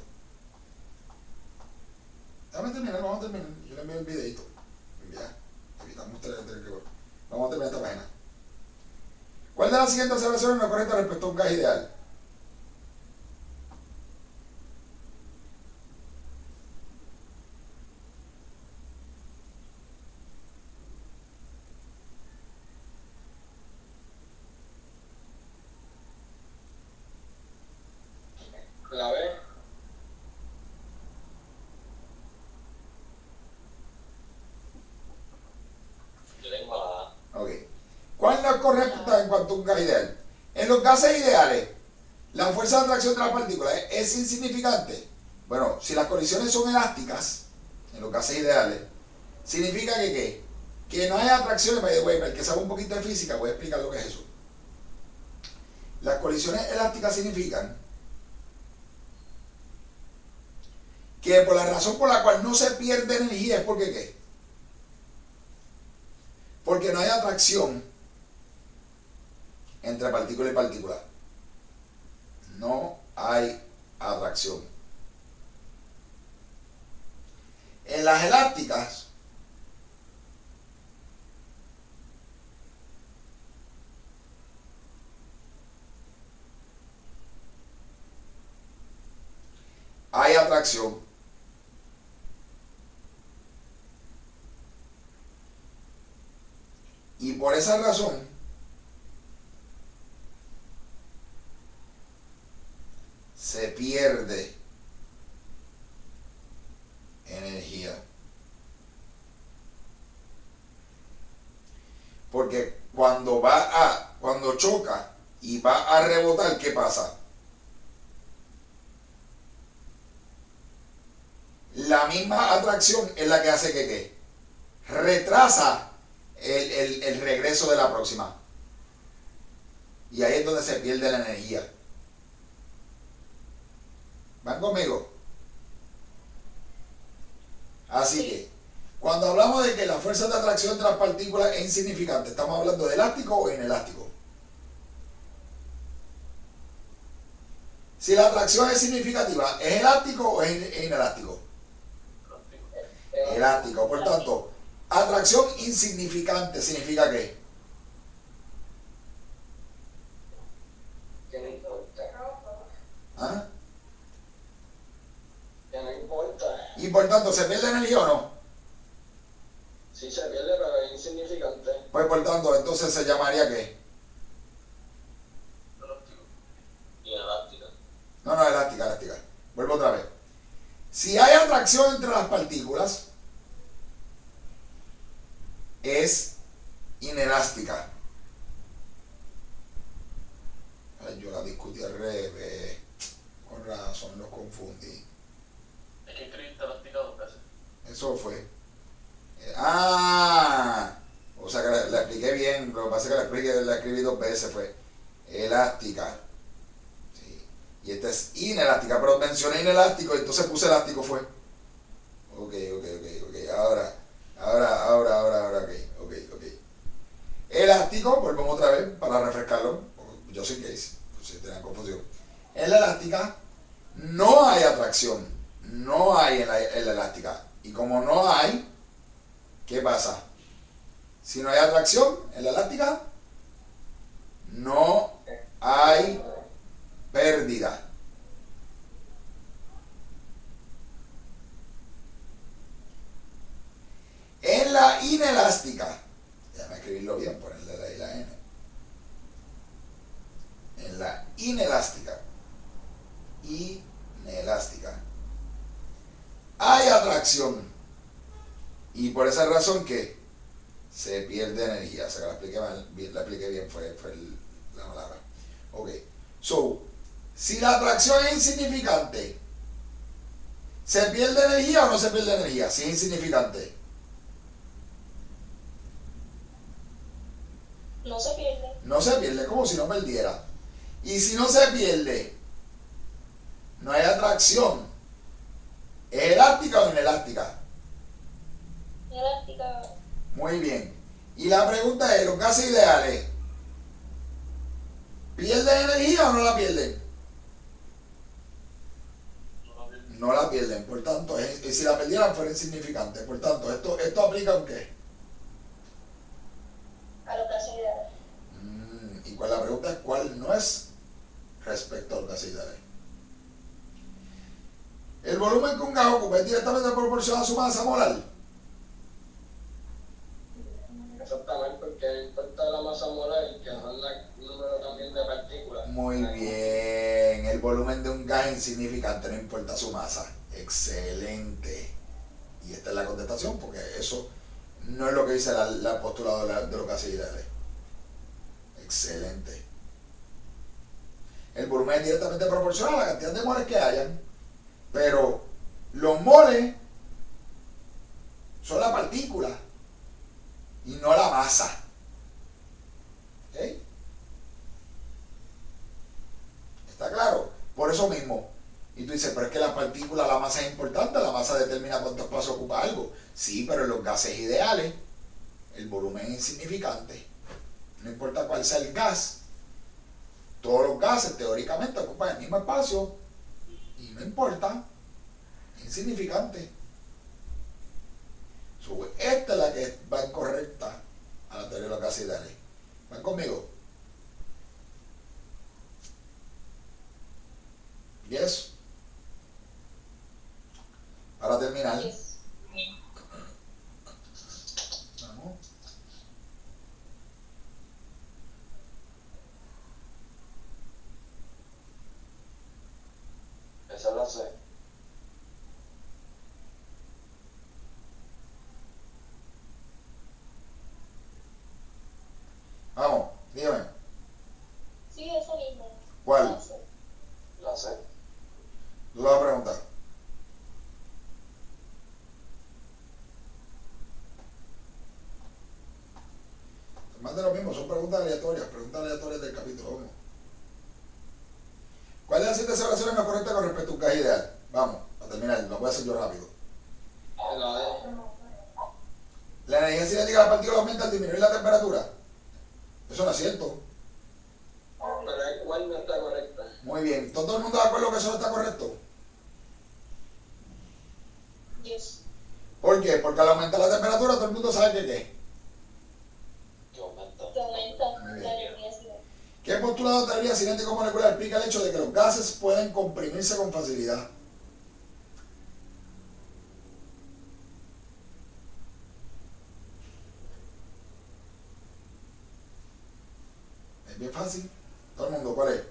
Déjame terminar, vamos a terminar. Yo le envío el videito. Ya, evitamos tener que ver. Vamos a terminar esta página. ¿Cuál de las siguientes observaciones no es correcta respecto a un gas ideal? La B. Yo tengo la A. Ok. ¿Cuál no es correcta en cuanto a un gas ideal? En los gases ideales, la fuerza de atracción de las partículas es insignificante. Bueno, si las colisiones son elásticas, en los gases ideales, significa que ¿qué? Que no hay atracciones. By the way, para el que sabe un poquito de física, voy a explicar lo que es eso. Las colisiones elásticas significan que por la razón por la cual no se pierde energía es porque ¿qué? Porque no hay atracción entre partícula y partícula. No hay atracción. En las elásticas, hay atracción. Y por esa razón, se pierde energía. Porque cuando choca y va a rebotar, ¿qué pasa? La misma atracción es la que hace que ¿qué? Retrasa el regreso de la próxima. Y ahí es donde se pierde la energía. ¿Van conmigo? Así que, cuando hablamos de que la fuerza de atracción de las partículas es insignificante, ¿estamos hablando de elástico o inelástico? Si la atracción es significativa, ¿es elástico o es inelástico? Elástico. Por tanto, atracción insignificante significa ¿qué? Que no importa. ¿Ah? Que no importa. Y por tanto, ¿se pierde energía o no? Sí se pierde, pero es insignificante. Pues por tanto, entonces se llamaría ¿qué? Elástico. Y elástica. No, elástica. Vuelvo otra vez. Si hay atracción entre las partículas, es inelástica. Ay, yo la discutí al revés. Con razón, los confundí. Es que escribiste elástica dos veces. Eso fue. O sea que la expliqué bien. Lo que pasa es que la escribí dos veces. Fue elástica. Sí. Y esta es inelástica. Pero mencioné inelástico y entonces puse elástico fue. Ok. Ahora, ok. Elástico, volvemos otra vez para refrescarlo. Yo sé que es, si tenían confusión. En la elástica no hay atracción. No hay en la elástica. Y como no hay, ¿qué pasa? Si no hay atracción en la elástica, no inelástica. Inelástica. Hay atracción. Y por esa razón que se pierde energía. O sea, la expliqué bien, fue la palabra. Ok. So, si la atracción es insignificante, ¿se pierde energía o no se pierde energía? Si es insignificante. No se pierde. No se pierde, como si no perdiera. Y si no se pierde, no hay atracción. ¿Es elástica o inelástica? Elástica. Muy bien. Y la pregunta es, ¿los gases ideales pierden energía o no la pierden? No la pierden. Por tanto, si la perdieran fuera insignificante. Por tanto, ¿esto aplica a qué? A los gases ideales. Y cuál la pregunta es, ¿cuál no es respecto a los gases ideales? ¿El volumen que un gas ocupa es directamente proporcional a su masa molar? Exactamente, porque importa la masa molar y que no es el número también de partículas. Muy bien. El volumen de un gas es insignificante, no importa su masa. Excelente. Y esta es la contestación, porque eso no es lo que dice la postulado de los gases ideales. Excelente. El volumen es directamente proporcional a la cantidad de moles que hayan, pero los moles son la partícula y no la masa. ¿Ok? ¿Está claro? Por eso mismo. Y tú dices, pero es que la partícula, la masa es importante, la masa determina cuánto espacio ocupa algo. Sí, pero en los gases ideales, el volumen es insignificante. No importa cuál sea el gas, todos los gases teóricamente ocupan el mismo espacio y no importa, es insignificante. Esta es la que va incorrecta a la teoría de los gases ideales. ¿Van conmigo? Yes. Para terminar. Yes. Vamos. Esa la sé. Vamos, dígame. Sí, eso mismo. ¿Cuál? La sé. Tú la vas a preguntar. Más de lo mismo, son preguntas aleatorias del capítulo 1. ¿Cuál de las 7 observaciones más correctas con respecto a un gas ideal? Vamos, para terminar, lo voy a hacer yo rápido. La de La energía cinética de la partícula aumenta al disminuir la temperatura. Eso no es cierto. pero igual no está correcta. Muy bien, ¿todo el mundo de acuerdo que eso no está correcto? Yes. ¿Por qué? Porque al aumentar la temperatura todo el mundo sabe que qué. Que aumenta. Que aumenta Muy bien. la energía cinética. ¿Qué postulado de teoría cinético-molecular explica el hecho de que los gases pueden comprimirse con facilidad? Es bien fácil. Todo el mundo, ¿cuál es?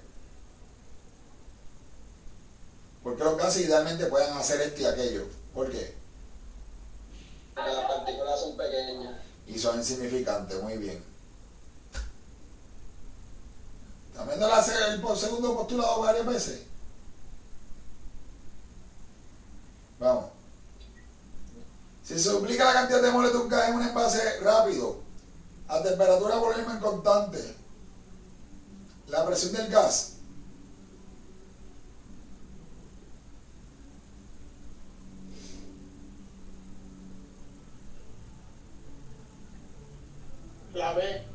Porque los gases idealmente pueden hacer esto y aquello. ¿Por qué? Porque las partículas son pequeñas. Y son insignificantes, muy bien. ¿También no el segundo postulado varias veces? Vamos. Si se duplica la cantidad de moles de un gas en un envase rápido, a temperatura de volumen constante, la presión del gas La B.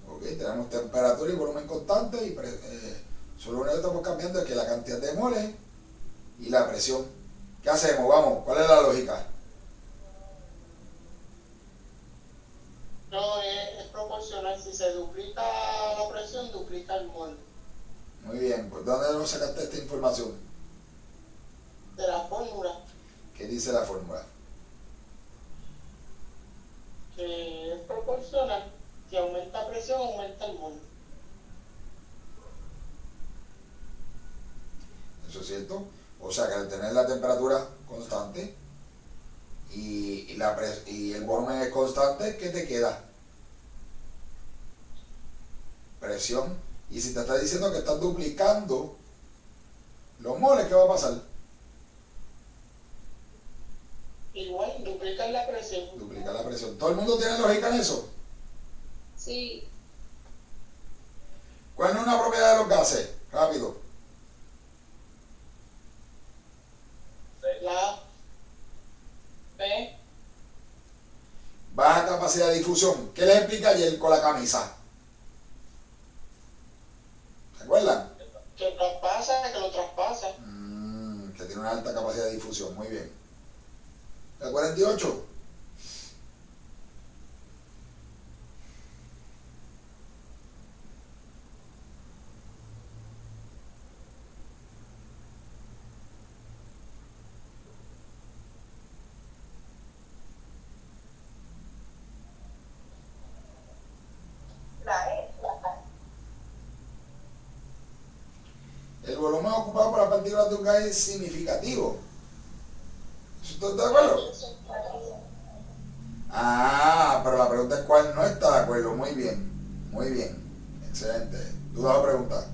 ok, tenemos temperatura y volumen constante y solo lo único que estamos cambiando es que la cantidad de moles y la presión. ¿Qué hacemos? Vamos, ¿cuál es la lógica? No, es proporcional. Si se duplica la presión, duplica el mol. Muy bien, ¿por dónde nos sacaste esta información? De la fórmula. ¿Qué dice la fórmula? que es proporcional. Si aumenta presión, aumenta el mol. Eso es cierto. O sea que al tener la temperatura constante y el volumen es constante, ¿qué te queda? Presión. Y si te está diciendo que estás duplicando los moles, ¿qué va a pasar? Igual, duplican la presión. Duplicar la presión. ¿Todo el mundo tiene lógica en eso? Sí, ¿Cuál es una propiedad de los gases? Rápido. La B, Baja capacidad de difusión. ¿Qué les expliqué ayer con la camisa? ¿Se acuerdan? que traspasa, que lo traspasa. Que tiene una alta capacidad de difusión. Muy bien. ¿La 48? El volumen ocupado por las partículas de un gas es significativo. ¿Estás de acuerdo? Ah, pero la pregunta es cuál no está de acuerdo. Muy bien, muy bien. Excelente. ¿Duda o pregunta?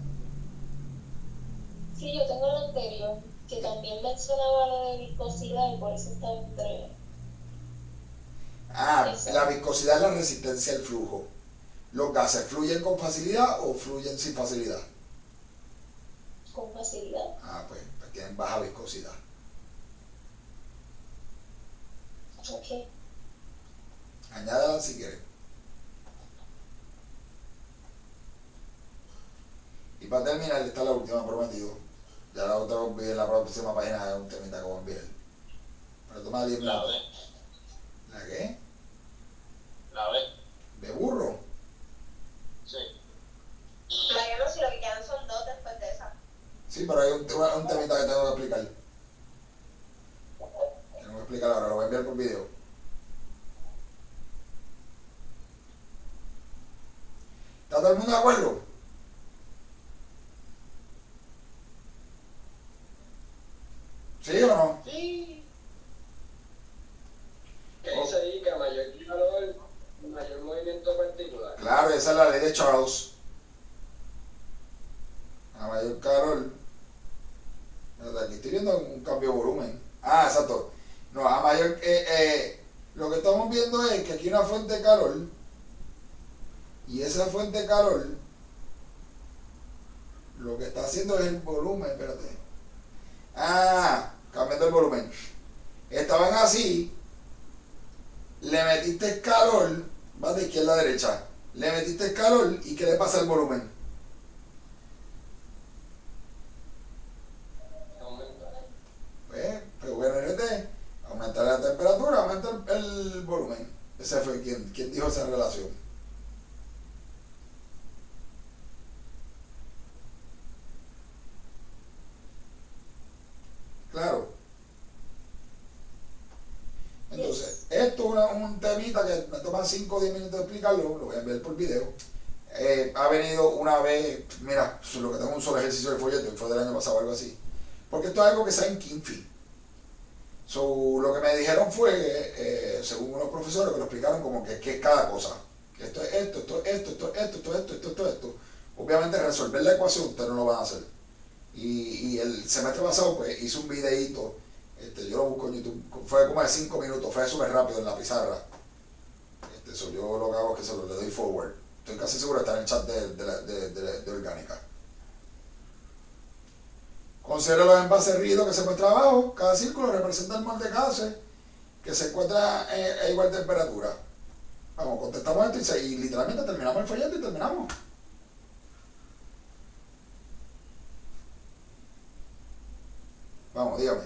sí, yo tengo lo anterior, que también mencionaba lo de viscosidad y por eso estaba entre Ah, eso. la viscosidad es la resistencia al flujo. ¿Los gases fluyen con facilidad o fluyen sin facilidad? Con facilidad. Ah, pues tienen baja viscosidad. Ok. Añádala si quieres. Y para terminar, esta es la última prometido. Ya la otra en la próxima página es un temita como enviar. Pero toma 10 La minutos. B. ¿La qué? La B. ¿De burro? Sí. Mariano, si lo que quedan son dos después de esa. Sí, pero hay un temita que tengo que explicar. Tengo que explicar ahora, lo voy a enviar por video. ¿Está todo el mundo de acuerdo? ¿Sí o no? Sí, ¿Qué dice ahí? Que a mayor calor, mayor movimiento particular. Claro, esa es la ley de Charles. A mayor calor. Aquí estoy viendo un cambio de volumen. Ah, exacto. No, a mayor. Lo que estamos viendo es que aquí hay una fuente de calor. Y esa fuente de calor lo que está haciendo es el volumen. Espérate. Ah, cambiando el volumen. Estaban así. Le metiste calor. Va de izquierda a derecha. Le metiste calor y ¿qué le pasa al volumen? Pues PVRT, aumentar la temperatura, aumenta el volumen. Ese fue quien dijo esa relación. Claro. Entonces, esto es un temita que me toma 5 o 10 minutos de explicarlo, lo voy a enviar por video. Ha venido una vez, mira, lo que tengo un solo ejercicio de folleto, fue del año pasado o algo así. Porque esto es algo que sale en Kinfi. Lo que me dijeron fue, según unos profesores que lo explicaron como que es cada cosa. Que esto es esto. Obviamente resolver la ecuación ustedes no lo van a hacer. Y el semestre pasado pues hice un videíto, yo lo busco en YouTube, fue como de 5 minutos, fue súper rápido en la pizarra. Yo lo que hago es que le doy forward. Estoy casi seguro de estar en el chat de orgánica. Considero los envases rígidos que se muestra abajo. Cada círculo representa el mol de gases que se encuentra a igual temperatura. Vamos, contestamos esto y literalmente terminamos el folleto y terminamos. Vamos, dígame.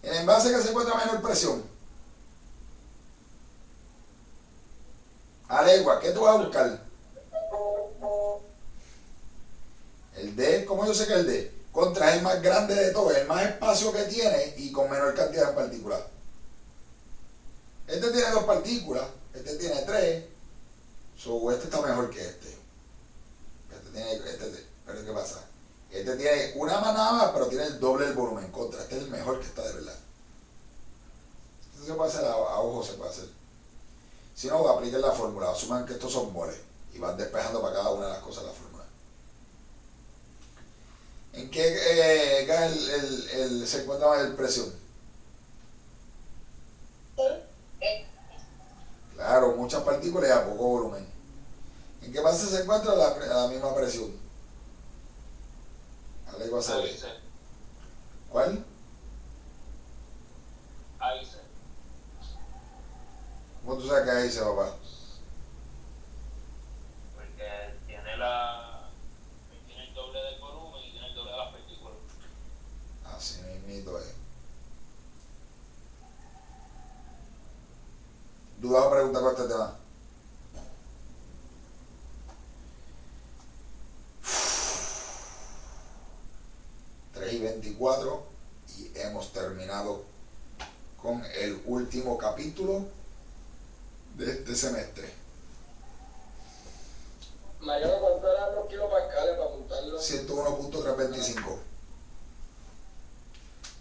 El envase que se encuentra a menor presión. Alegua, ¿qué tú vas a buscar? El D, ¿cómo yo sé que es el D? Contra es el más grande de todos, el más espacio que tiene y con menor cantidad de partículas. Este tiene 2 partículas, este tiene 3. So, este está mejor que este. Pero ¿qué pasa? Este tiene una nada más, pero tiene el doble del volumen. Contra este es el mejor que está de verdad. Esto se puede hacer a ojo, se puede hacer. Si no, apliquen la fórmula. Asuman que estos son moles y van despejando para cada una de las cosas la fórmula. ¿En qué se encuentra el presión? Claro, muchas partículas y a poco volumen. ¿En qué base se encuentra la misma presión? ¿Qué va a ser? ¿Cuál? Ahí se. ¿Cómo tú sabes que ahí se, papá? Porque tiene el doble del volumen y tiene el doble de las partículas. Así mismito es. ¿Dudas o preguntas con este tema? Y 24 y hemos terminado con el último capítulo de este semestre. Mariano, ¿cuánto eran los kilopascales para apuntarlo? 101.325.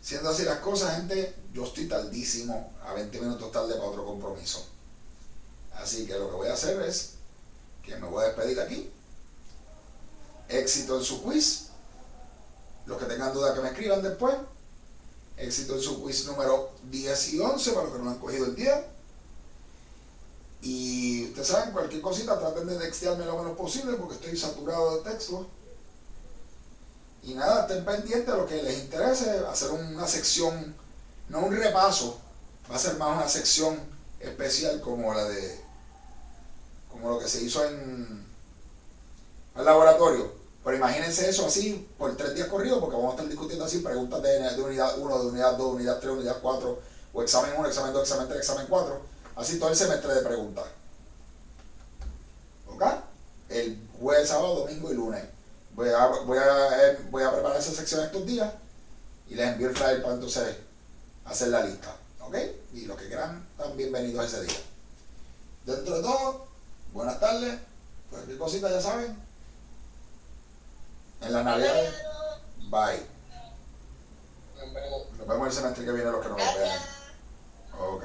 Siendo así las cosas, gente, yo estoy tardísimo, a 20 minutos tarde para otro compromiso. Así que lo que voy a hacer es que me voy a despedir aquí. Éxito en su quiz. Los que tengan dudas que me escriban después. Éxito en su quiz número 10 y 11 para los que no han cogido el día. Y ustedes saben, cualquier cosita traten de textearme lo menos posible porque estoy saturado de texto. Y nada, estén pendientes de lo que les interese, hacer una sección, no un repaso, va a ser más una sección especial como lo que se hizo en el laboratorio. Pero imagínense eso así por 3 días corridos, porque vamos a estar discutiendo así preguntas de unidad 1, de unidad 2, unidad 3, unidad 4, o examen 1, examen 2, examen 3, examen 4, así todo el semestre de preguntas. ¿Ok? El jueves, sábado, domingo y lunes. Voy a preparar esa sección estos días y les envío el flyer para entonces hacer la lista. ¿Ok? Y los que quieran están bienvenidos ese día. Dentro de todo, buenas tardes. Cualquier cosita ya saben. En las navidades, bye. Nos vemos el semestre que viene los que no lo vean. Ok.